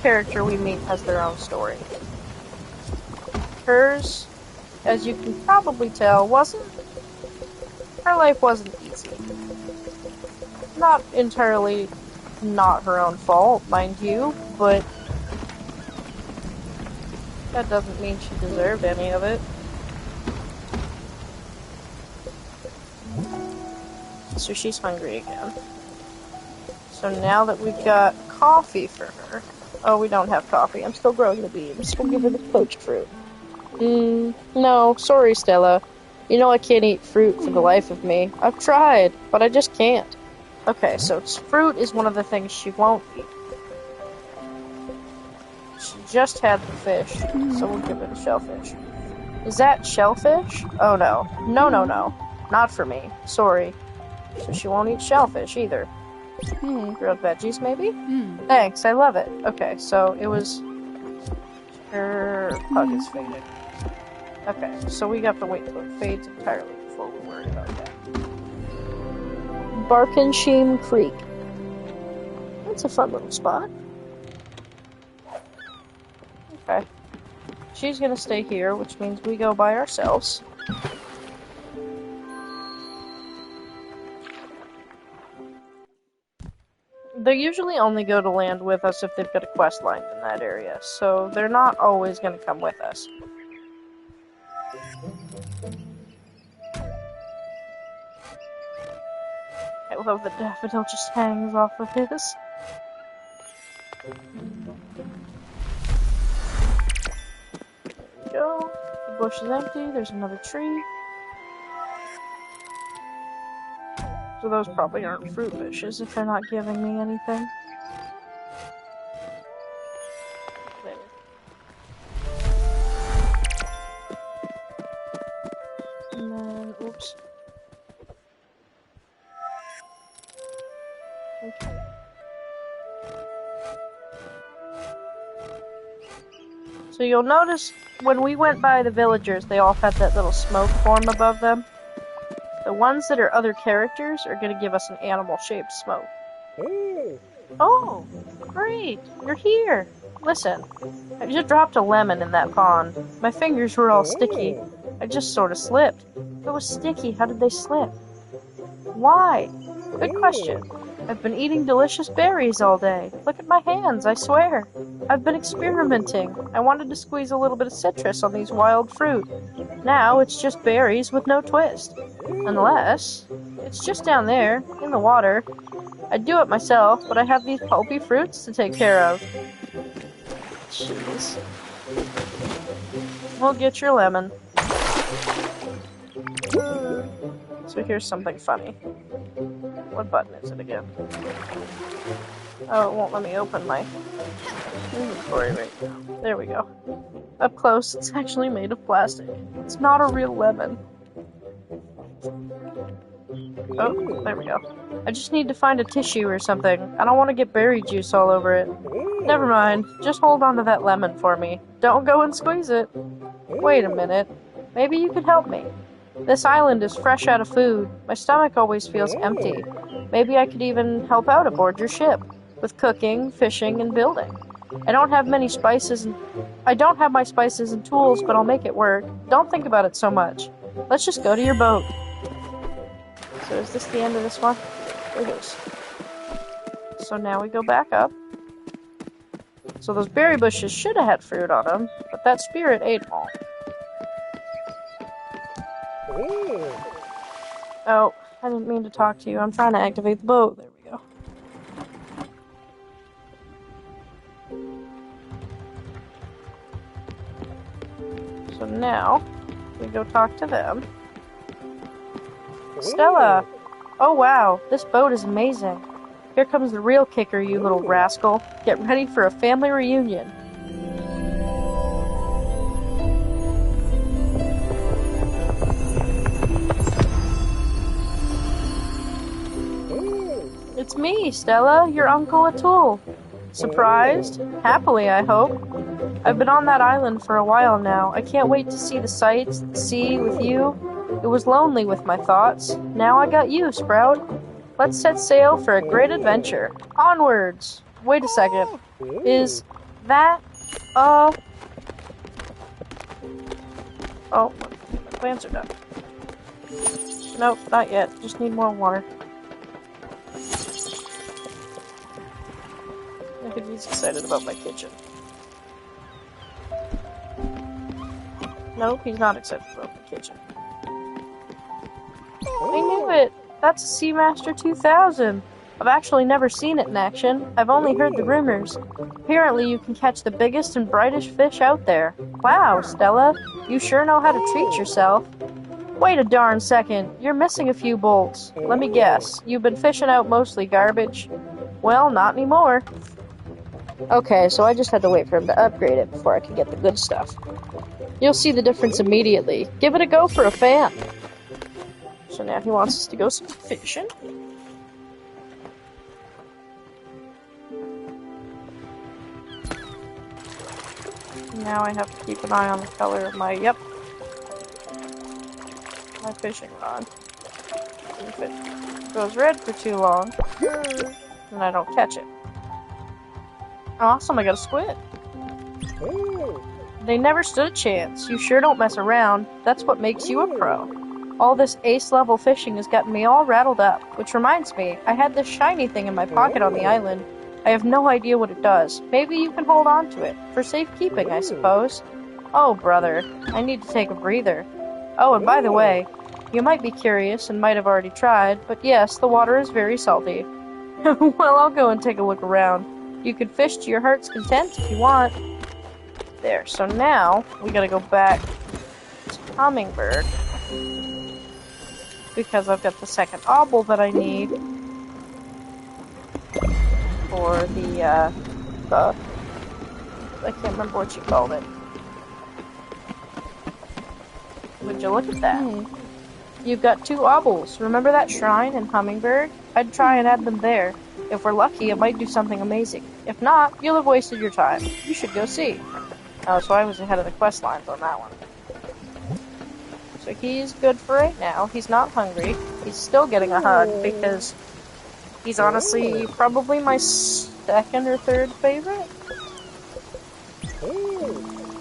character we meet has their own story. Hers, as you can probably tell, her life wasn't easy. Not entirely not her own fault, mind you, but that doesn't mean she deserved any of it. So she's hungry again. So now that we've got coffee for her... Oh, we don't have coffee. I'm still growing the beans. We'll give her the poached fruit. No, sorry, Stella. You know I can't eat fruit for the life of me. I've tried, but I just can't. Okay, so fruit is one of the things she won't eat. She just had the fish, so we'll give her the shellfish. Is that shellfish? Oh no. No. Not for me. Sorry. So she won't eat shellfish either. Grilled veggies, maybe? Thanks, I love it. Okay, so it was... Her pug is fading. Okay, so we have to wait till it fades entirely before we worry about that. Barkensheim Creek. That's a fun little spot. Okay. She's gonna stay here, which means we go by ourselves. They usually only go to land with us if they've got a quest line in that area, so they're not always gonna come with us. I love that Daffodil just hangs off of his. There we go. The bush is empty, there's another tree. So those probably aren't fruit bushes if they're not giving me anything. There. And then, oops. Okay. So you'll notice when we went by the villagers, they all had that little smoke form above them. The ones that are other characters are going to give us an animal-shaped smoke. Oh, great! You're here! Listen, I just dropped a lemon in that pond. My fingers were all sticky. I just sort of slipped. If it was sticky, how did they slip? Why? Good question. I've been eating delicious berries all day. Look at my hands, I swear. I've been experimenting. I wanted to squeeze a little bit of citrus on these wild fruit. Now it's just berries with no twist. Unless it's just down there, in the water. I'd do it myself, but I have these pulpy fruits to take care of. Jeez. We'll get your lemon. So here's something funny. What button is it again? Oh, it won't let me open my inventory right now. There we go. Up close, it's actually made of plastic. It's not a real lemon. Oh, there we go. I just need to find a tissue or something. I don't want to get berry juice all over it. Never mind. Just hold on to that lemon for me. Don't go and squeeze it. Wait a minute. Maybe you could help me. This island is fresh out of food. My stomach always feels empty. Maybe I could even help out aboard your ship. With cooking, fishing, and building. I don't have my spices and tools, but I'll make it work. Don't think about it so much. Let's just go to your boat. So is this the end of this one? It is. So now we go back up. So those berry bushes should have had fruit on them, but that spirit ate them all. Oh, I didn't mean to talk to you. I'm trying to activate the boat. There we go. So now, we go talk to them. Stella! Oh wow, this boat is amazing. Here comes the real kicker, you little rascal. Get ready for a family reunion. It's me, Stella, your Uncle Atul. Surprised? Happily, I hope. I've been on that island for a while now. I can't wait to see the sights, the sea with you. It was lonely with my thoughts. Now I got you, Sprout. Let's set sail for a great adventure. Onwards! Wait a second. Is that, Oh, my plants are done. Nope, not yet. Just need more water. I think he's excited about my kitchen. Nope, he's not excited about the kitchen. I knew it! That's a Seamaster 2000! I've actually never seen it in action. I've only heard the rumors. Apparently you can catch the biggest and brightest fish out there. Wow, Stella, you sure know how to treat yourself. Wait a darn second, you're missing a few bolts. Let me guess, you've been fishing out mostly garbage? Well, not anymore. Okay, so I just had to wait for him to upgrade it before I could get the good stuff. You'll see the difference immediately. Give it a go for a fan. So now he wants us to go some fishing. Now I have to keep an eye on the color of my fishing rod. If it goes red for too long, then I don't catch it. Awesome, I got a squid. They never stood a chance. You sure don't mess around. That's what makes you a pro. All this ace-level fishing has gotten me all rattled up. Which reminds me, I had this shiny thing in my pocket on the island. I have no idea what it does. Maybe you can hold on to it. For safekeeping, I suppose. Oh, brother. I need to take a breather. Oh, and by the way, you might be curious and might have already tried, but yes, the water is very salty. Well, I'll go and take a look around. You can fish to your heart's content if you want. There, so now we gotta go back to Hummingbird. Because I've got the second obel that I need for the I can't remember what you called it. Would you look at that? You've got 2 obels. Remember that shrine in Hummingbird? I'd try and add them there. If we're lucky, it might do something amazing. If not, you'll have wasted your time. You should go see. Oh, so I was ahead of the quest lines on that one. So he's good for right now. He's not hungry. He's still getting a hug because he's honestly probably my second or third favorite.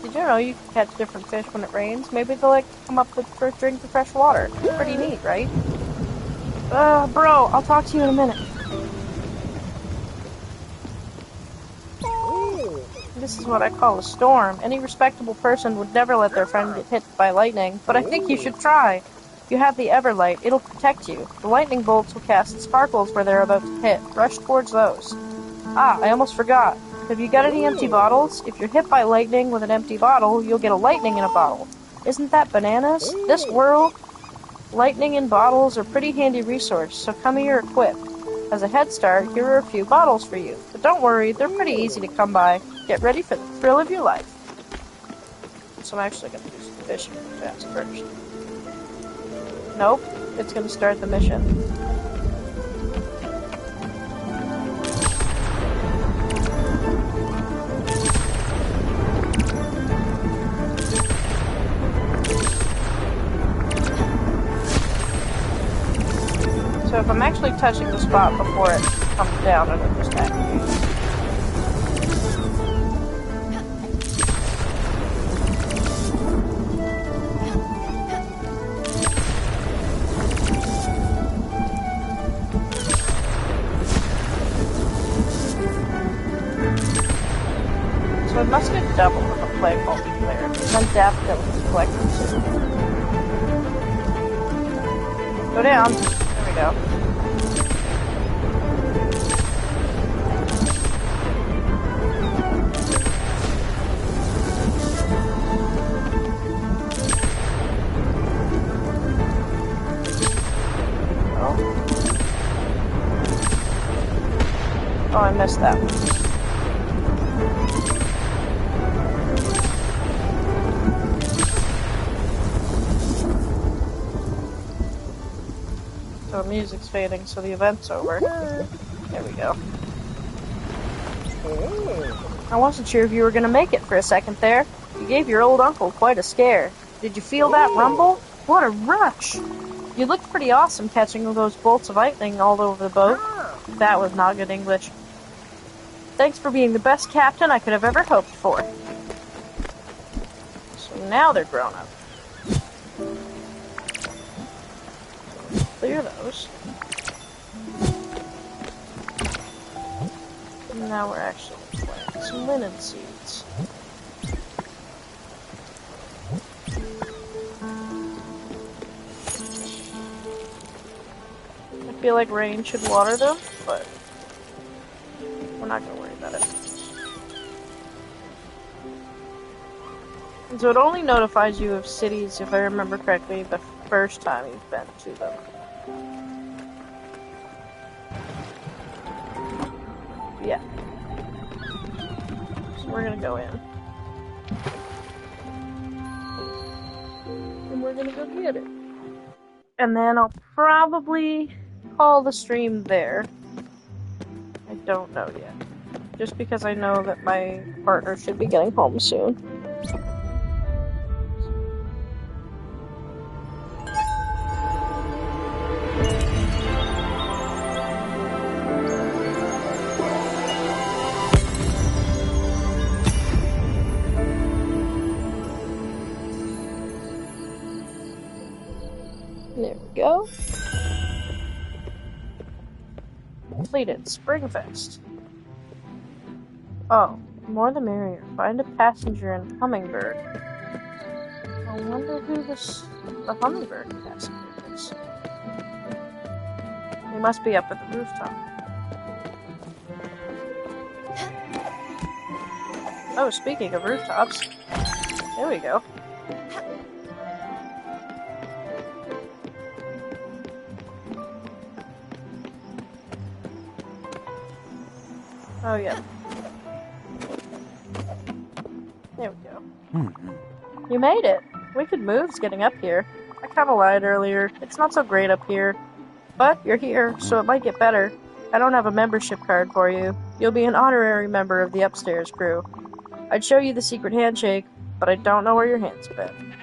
Did you know you can catch different fish when it rains? Maybe they'll like come up with for a drink of fresh water. Pretty neat, right? Bro, I'll talk to you in a minute. This is what I call a storm. Any respectable person would never let their friend get hit by lightning, but I think you should try. You have the Everlight. It'll protect you. The lightning bolts will cast sparkles where they're about to hit. Rush towards those. Ah, I almost forgot. Have you got any empty bottles? If you're hit by lightning with an empty bottle, you'll get a lightning in a bottle. Isn't that bananas? This world, lightning in bottles are a pretty handy resource, so come here equipped. As a head start, here are a few bottles for you. But don't worry, they're pretty easy to come by. Get ready for the thrill of your life. So I'm actually going to do some fishing fast first. Nope, it's going to start the mission. So if I'm actually touching the spot before it comes down, it'll just activate. So it must get double if I play multiplayer. Then definitely collect them soon. Go down. There we go. Oh, I missed that one. So the music's fading, so the event's over. There we go. I wasn't sure if you were gonna make it for a second there. You gave your old uncle quite a scare. Did you feel that rumble? What a rush! You looked pretty awesome catching those bolts of lightning all over the boat. That was not good English. Thanks for being the best captain I could have ever hoped for. So now they're grown up. Clear those. And now we're actually planting some linen seeds. I feel like rain should water them, but we're not gonna worry about it. And so it only notifies you of cities, if I remember correctly, the first time you've been to them. Yeah. So we're gonna go in. And we're gonna go get it. And then I'll probably call the stream there. I don't know yet. Just because I know that my partner should be getting home soon. There we go. Completed. Springfest. Oh, more the merrier. Find a passenger in Hummingbird. I wonder who the Hummingbird passenger is. He must be up at the rooftop. Oh, speaking of rooftops. There we go. Oh, yeah. There we go. You made it. Wicked moves getting up here. I kinda lied earlier. It's not so great up here. But you're here, so it might get better. I don't have a membership card for you. You'll be an honorary member of the upstairs crew. I'd show you the secret handshake, but I don't know where your hand's been.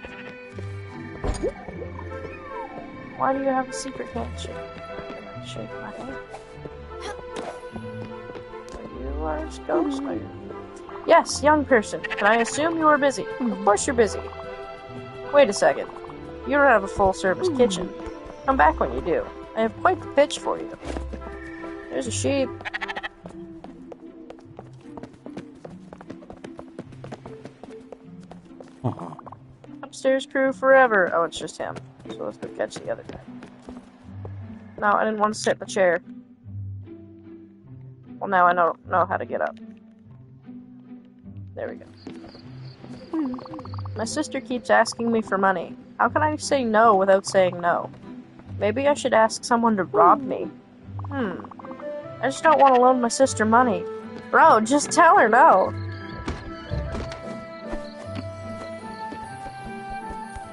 Why do you have a secret handshake? Can I shake my hand? You are a ghost, are you? Yes, young person. Can I assume you are busy? Of course you're busy. Wait a second. You don't have a full-service kitchen. Come back when you do. I have quite the pitch for you. There's a sheep. Upstairs crew forever. Oh, it's just him. So let's go catch the other guy. No, I didn't want to sit in the chair. Well, now I know how to get up. There we go. My sister keeps asking me for money. How can I say no without saying no? Maybe I should ask someone to rob me. I just don't want to loan my sister money. Bro, just tell her no.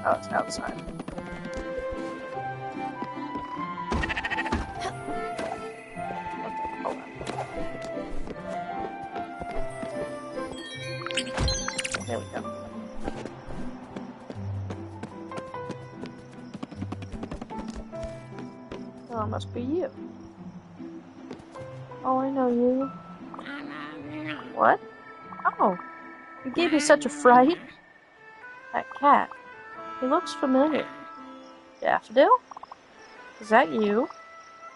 Oh, it's outside. Okay, hold on. There we go. Oh, it must be you. Oh, I know you. What? Oh, you gave me such a fright. That cat. He looks familiar. Daffodil? Is that you?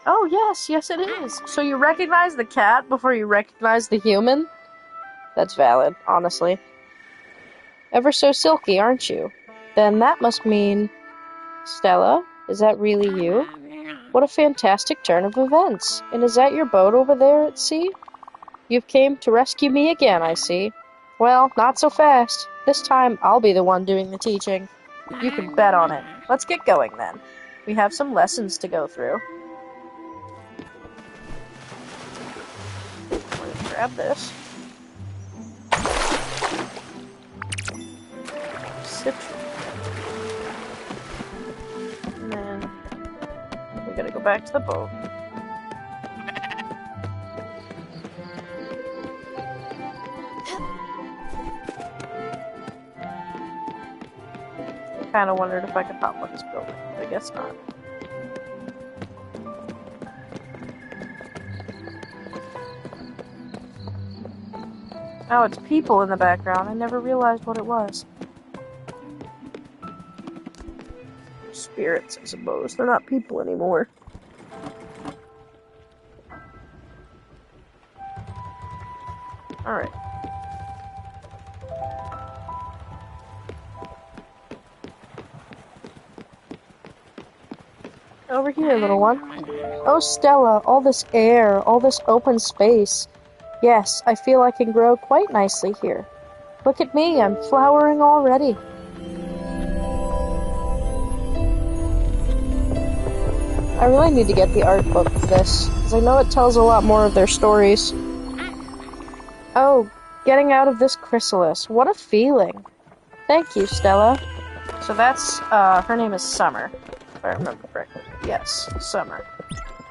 Oh, yes it is. So you recognize the cat before you recognize the human? That's valid, honestly. Ever so silky, aren't you? Then that must mean... Stella, is that really you? What a fantastic turn of events. And is that your boat over there at sea? You've came to rescue me again, I see. Well, not so fast. This time, I'll be the one doing the teaching. You can bet on it. Let's get going, then. We have some lessons to go through. We're gonna grab this. Citron. And then we gotta go back to the boat. kind of wondered if I could hop on this building, but I guess not. Oh, it's people in the background. I never realized what it was. Spirits, I suppose. They're not people anymore. Alright. Over here, little one. Oh, Stella, all this air, all this open space. Yes, I feel I can grow quite nicely here. Look at me, I'm flowering already. I really need to get the art book for this, because I know it tells a lot more of their stories. Oh, getting out of this chrysalis. What a feeling. Thank you, Stella. So that's, her name is Summer, if I remember correctly. Yes, Summer.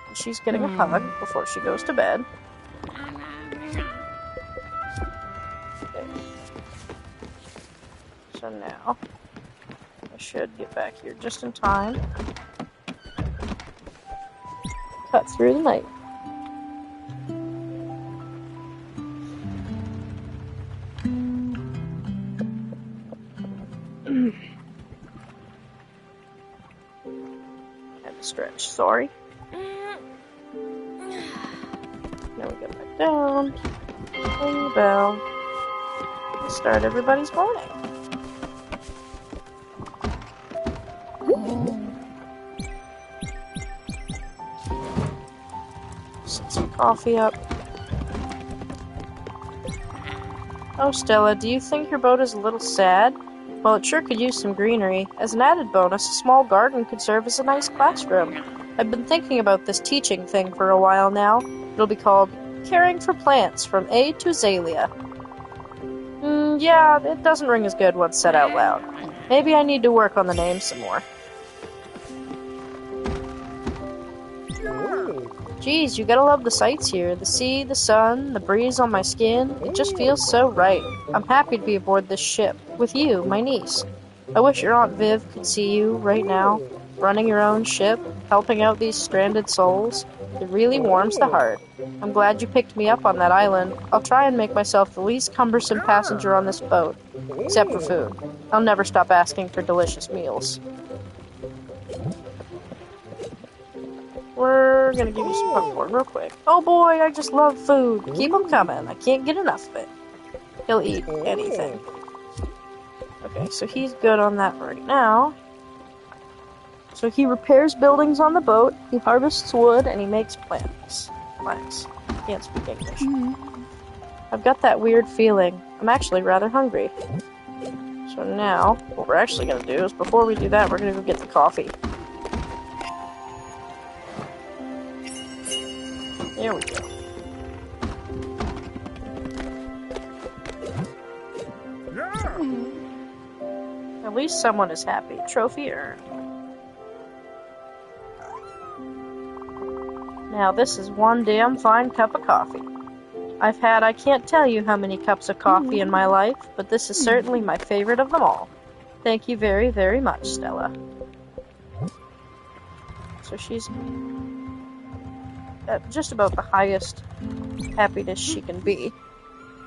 And she's getting a hug before she goes to bed. Okay. So now, I should get back here just in time. Cut through the night. Had to stretch, sorry. Now we go back down. Ring the bell. Start everybody's morning. Set some coffee up. Oh, Stella, do you think your boat is a little sad? Well, it sure could use some greenery. As an added bonus, a small garden could serve as a nice classroom. I've been thinking about this teaching thing for a while now. It'll be called Caring for Plants from A to Azalea. Yeah, it doesn't ring as good once said out loud. Maybe I need to work on the name some more. Geez, you gotta love the sights here. The sea, the sun, the breeze on my skin. It just feels so right. I'm happy to be aboard this ship. With you, my niece. I wish your Aunt Viv could see you right now. Running your own ship. Helping out these stranded souls. It really warms the heart. I'm glad you picked me up on that island. I'll try and make myself the least cumbersome passenger on this boat. Except for food. I'll never stop asking for delicious meals. We're gonna give you some popcorn real quick. Oh boy, I just love food. Keep them coming. I can't get enough of it. He'll eat anything. Okay, so he's good on that right now. So he repairs buildings on the boat, he harvests wood, and he makes plants. Can't speak English. I've got that weird feeling. I'm actually rather hungry. So now, what we're actually gonna do is, before we do that, we're gonna go get the coffee. There we go. At least someone is happy. Trophy earned. Now this is one damn fine cup of coffee. I've had I can't tell you how many cups of coffee in my life, but this is certainly my favorite of them all. Thank you very, very much, Stella. So she's at just about the highest happiness she can be,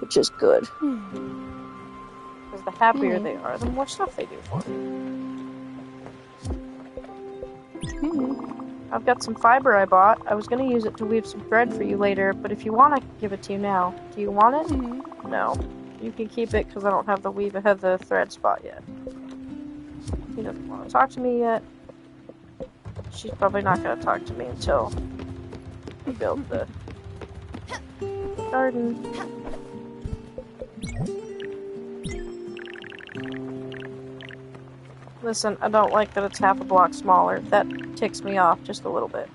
which is good. Because the happier they are, the more stuff they do for me. I've got some fiber I bought. I was going to use it to weave some thread for you later, but if you want, I can give it to you now. Do you want it? No. You can keep it because I don't have the thread spot yet. He doesn't want to talk to me yet. She's probably not going to talk to me until we build the garden. Listen, I don't like that it's half a block smaller. That ticks me off just a little bit.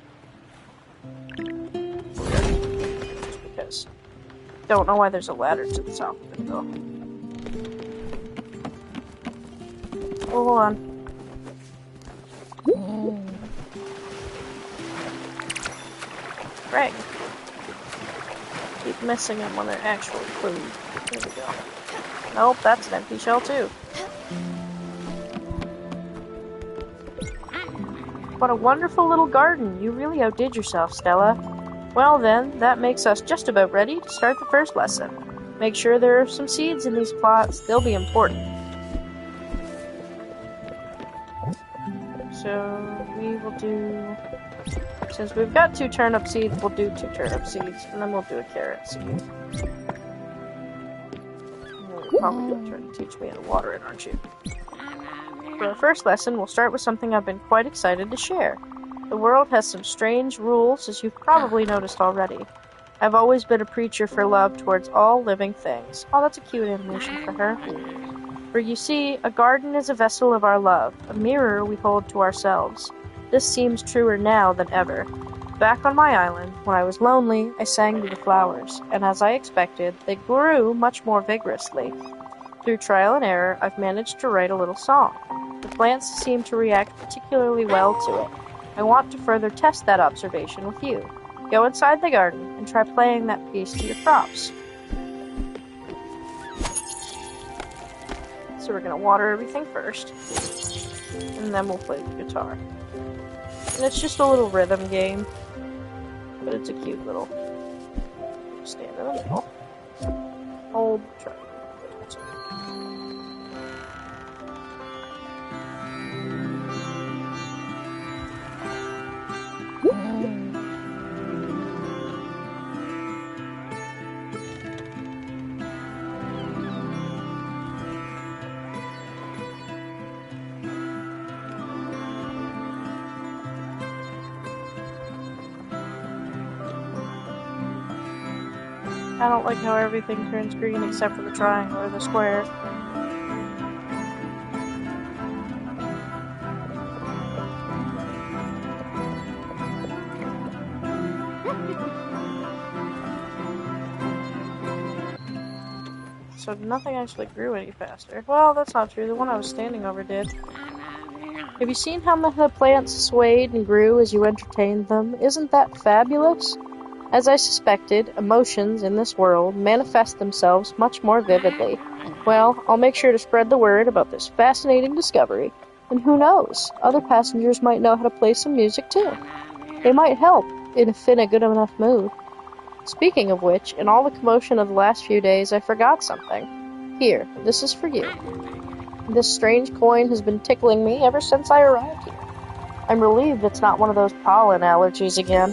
Just because. Don't know why there's a ladder to the top of it, though. Oh, hold on. Greg. Keep missing them when they're actually food. There we go. Nope, that's an empty shell, too. What a wonderful little garden. You really outdid yourself, Stella. Well then, that makes us just about ready to start the first lesson. Make sure there are some seeds in these plots. They'll be important. So, we will do... Since we've got 2 turnip seeds, we'll do 2 turnip seeds, and then we'll do a carrot seed. You're probably trying to teach me how to water it, aren't you? For our first lesson, we'll start with something I've been quite excited to share. The world has some strange rules, as you've probably noticed already. I've always been a preacher for love towards all living things. Oh, that's a cute animation for her. For you see, a garden is a vessel of our love, a mirror we hold to ourselves. This seems truer now than ever. Back on my island, when I was lonely, I sang to the flowers, and as I expected, they grew much more vigorously. Through trial and error, I've managed to write a little song. The plants seem to react particularly well to it. I want to further test that observation with you. Go inside the garden and try playing that piece to your crops. So we're going to water everything first, and then we'll play the guitar. And it's just a little rhythm game, but it's a cute little stand in the middle. Hold, try. I don't like how everything turns green except for the triangle or the square. So nothing actually grew any faster. Well, that's not true. The one I was standing over did. Have you seen how the plants swayed and grew as you entertained them? Isn't that fabulous? As I suspected, emotions in this world manifest themselves much more vividly. Well, I'll make sure to spread the word about this fascinating discovery. And who knows, other passengers might know how to play some music too. They might help, if in a good enough mood. Speaking of which, in all the commotion of the last few days, I forgot something. Here, this is for you. This strange coin has been tickling me ever since I arrived here. I'm relieved it's not one of those pollen allergies again.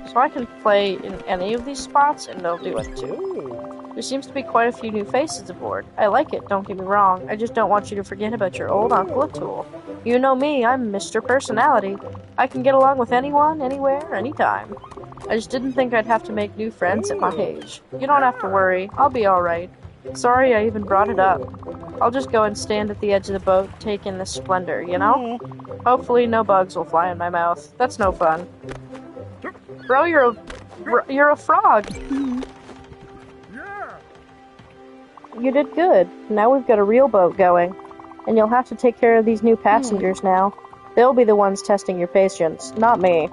So I can play in any of these spots, and they'll do it too. There seems to be quite a few new faces aboard. I like it, don't get me wrong. I just don't want you to forget about your old Uncle O'Toole. You know me, I'm Mr. Personality. I can get along with anyone, anywhere, anytime. I just didn't think I'd have to make new friends at my age. You don't have to worry, I'll be alright. Sorry I even brought it up. I'll just go and stand at the edge of the boat, take in this splendor, you know? Hopefully no bugs will fly in my mouth. That's no fun. Bro, you're a frog. You did good. Now we've got a real boat going. And you'll have to take care of these new passengers now. They'll be the ones testing your patience, not me.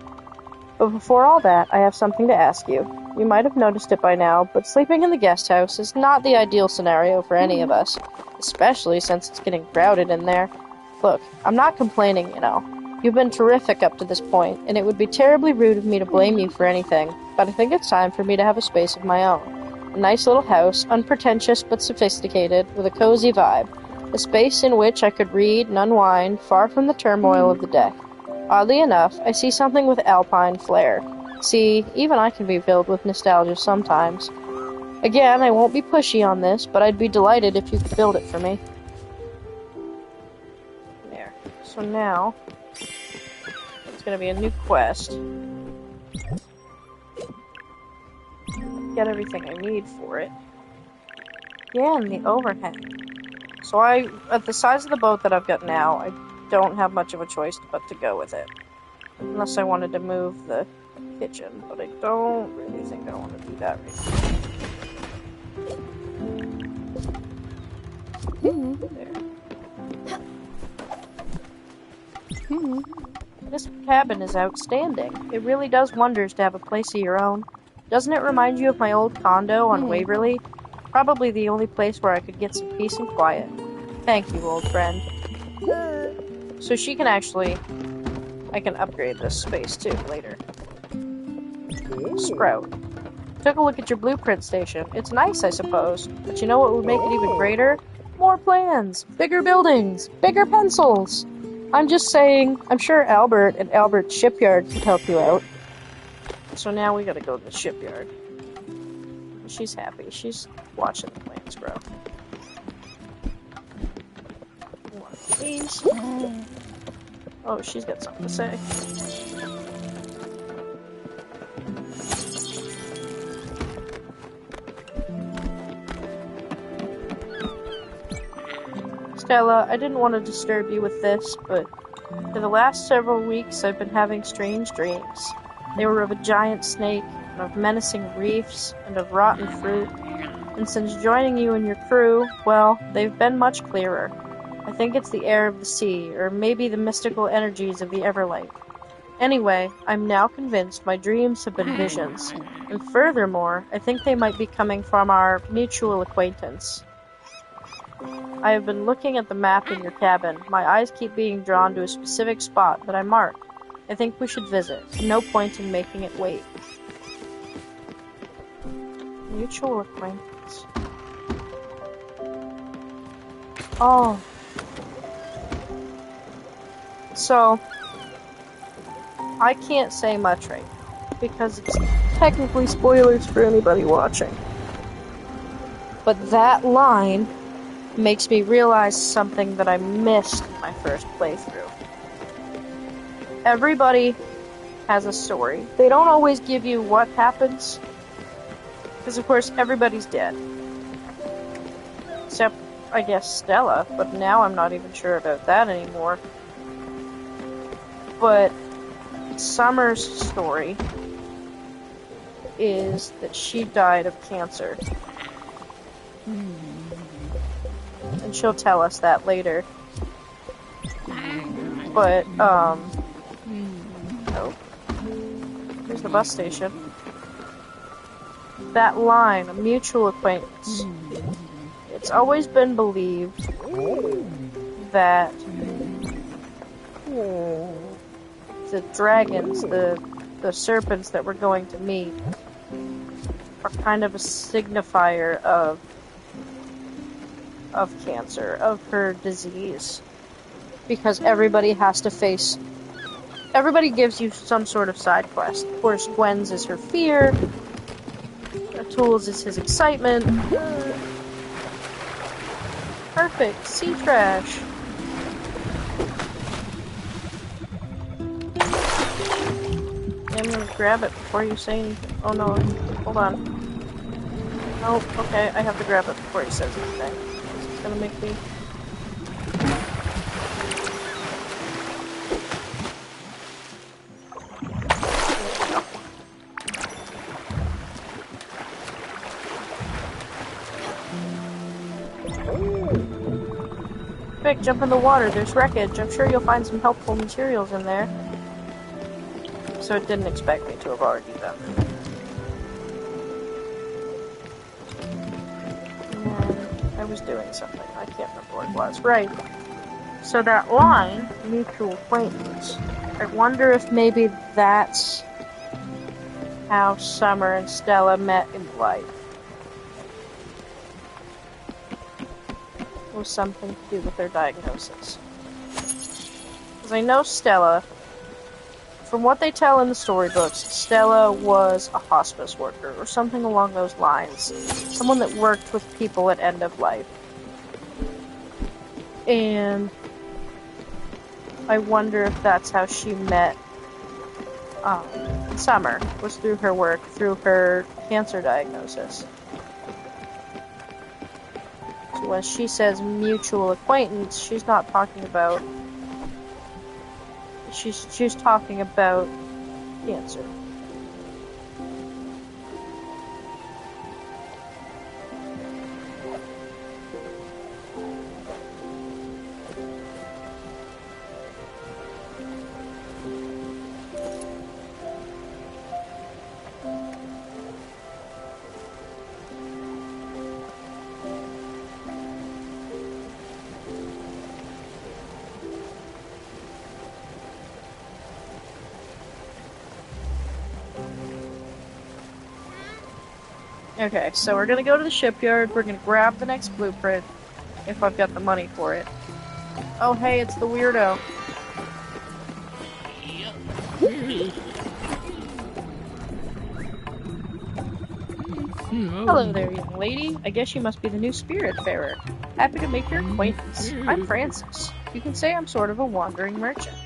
But before all that, I have something to ask you. You might have noticed it by now, but sleeping in the guest house is not the ideal scenario for any of us. Especially since it's getting crowded in there. Look, I'm not complaining, you know. You've been terrific up to this point, and it would be terribly rude of me to blame you for anything, but I think it's time for me to have a space of my own. A nice little house, unpretentious but sophisticated, with a cozy vibe. A space in which I could read and unwind, far from the turmoil of the deck. Oddly enough, I see something with alpine flair. See, even I can be filled with nostalgia sometimes. Again, I won't be pushy on this, but I'd be delighted if you could build it for me. There. So now... gonna be a new quest. Get everything I need for it. Yeah, and the overhang. So at the size of the boat that I've got now, I don't have much of a choice but to go with it. Unless I wanted to move the kitchen, but I don't really think I want to do that right now. There. This cabin is outstanding. It really does wonders to have a place of your own. Doesn't it remind you of my old condo on Waverly? Probably the only place where I could get some peace and quiet. Thank you, old friend. So she can actually... I can upgrade this space too later. Sprout. Took a look at your blueprint station. It's nice, I suppose. But you know what would make it even greater? More plans! Bigger buildings! Bigger pencils! I'm just saying, I'm sure Albert and Albert's shipyard could help you out. So now we gotta go to the shipyard. She's happy. She's watching the plants grow. One of these. Oh, she's got something to say. Stella, I didn't want to disturb you with this, but for the last several weeks I've been having strange dreams. They were of a giant snake, and of menacing reefs, and of rotten fruit. And since joining you and your crew, well, they've been much clearer. I think it's the air of the sea, or maybe the mystical energies of the Everlight. Anyway, I'm now convinced my dreams have been visions. And furthermore, I think they might be coming from our mutual acquaintance. I have been looking at the map in your cabin. My eyes keep being drawn to a specific spot that I marked. I think we should visit. No point in making it wait. Mutual acquaintance. Oh. So, I can't say much right now, because it's technically spoilers for anybody watching. But that line makes me realize something that I missed in my first playthrough. Everybody has a story. They don't always give you what happens, because of course everybody's dead. Except, I guess, Stella, but now I'm not even sure about that anymore. But Summer's story is that she died of cancer. And she'll tell us that later. But, oh. Here's the bus station. That line, a mutual acquaintance. It's always been believed that the dragons, the serpents that we're going to meet, are kind of a signifier of cancer, of her disease. Because everybody has to face... Everybody gives you some sort of side quest. Of course, Gwen's is her fear. Tools is his excitement. Perfect. Sea trash. I'm gonna grab it before you say anything. Oh no, hold on. Nope, okay, I have to grab it before he says anything. This is gonna make me... Quick, jump in the water, there's wreckage. I'm sure you'll find some helpful materials in there. So it didn't expect me to have already done that. And I was doing something. I can't remember what it was. Right. So that line, mutual acquaintance, I wonder if maybe that's how Summer and Stella met in life. It was something to do with their diagnosis. Because I know Stella... From what they tell in the storybooks, Stella was a hospice worker, or something along those lines. Someone that worked with people at end of life. And I wonder if that's how she met Summer, was through her work, through her cancer diagnosis. So when she says mutual acquaintance, she's not talking about... She's talking about cancer. Okay, so we're gonna go to the shipyard, we're gonna grab the next blueprint, if I've got the money for it. Oh hey, it's the weirdo. Hello there, young lady. I guess you must be the new Spiritfarer. Happy to make your acquaintance. I'm Francis. You can say I'm sort of a wandering merchant.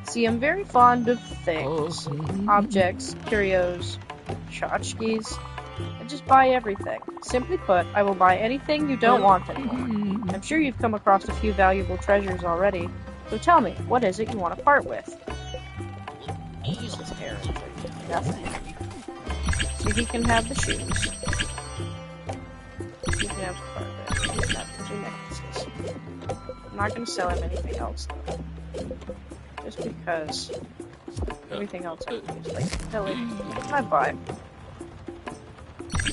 See, I'm very fond of things. Objects, curios, tchotchkes. I just buy everything. Simply put, I will buy anything you don't want anymore. I'm sure you've come across a few valuable treasures already. So tell me, what is it you want to part with? Jesus, Aaron. Nothing. So he can have the shoes. You can have the carpet. You can have the 2 necklaces. I'm not going to sell him anything else, though. Just because everything else I use. Like, Billy, I buy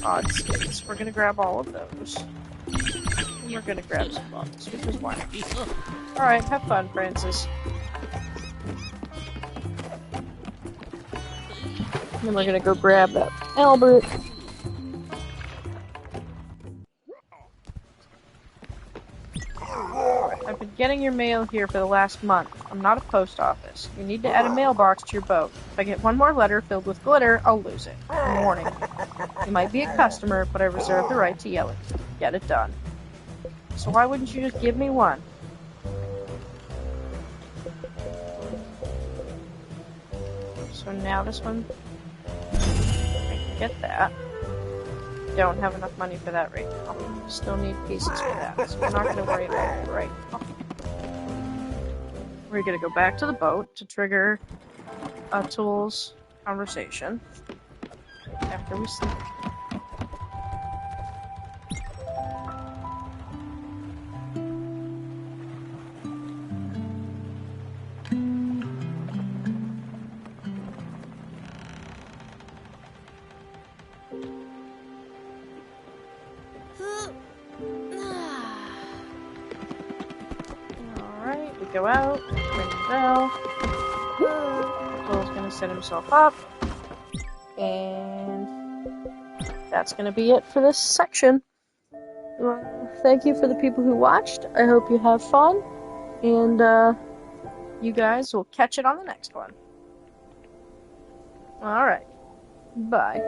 odd skins. We're going to grab all of those. And we're going to grab some bottles, because why not? Alright, have fun, Francis. Then we're going to go grab that Albert. I've been getting your mail here for the last month. I'm not a post office. You need to add a mailbox to your boat. If I get one more letter filled with glitter, I'll lose it. I'm warning you. You might be a customer, but I reserve the right to yell at you. Get it done. So why wouldn't you just give me one? So now this one... I can get that. Don't have enough money for that right now. Still need pieces for that, so we're not going to worry about it right now. We're going to go back to the boat to trigger Tul's conversation after we sleep. Alright, we go out, ring the bell. Tul's going to set himself up. And that's going to be it for this section. Thank you for the people who watched. I hope you have fun. And you guys will catch it on the next one. Alright. Bye.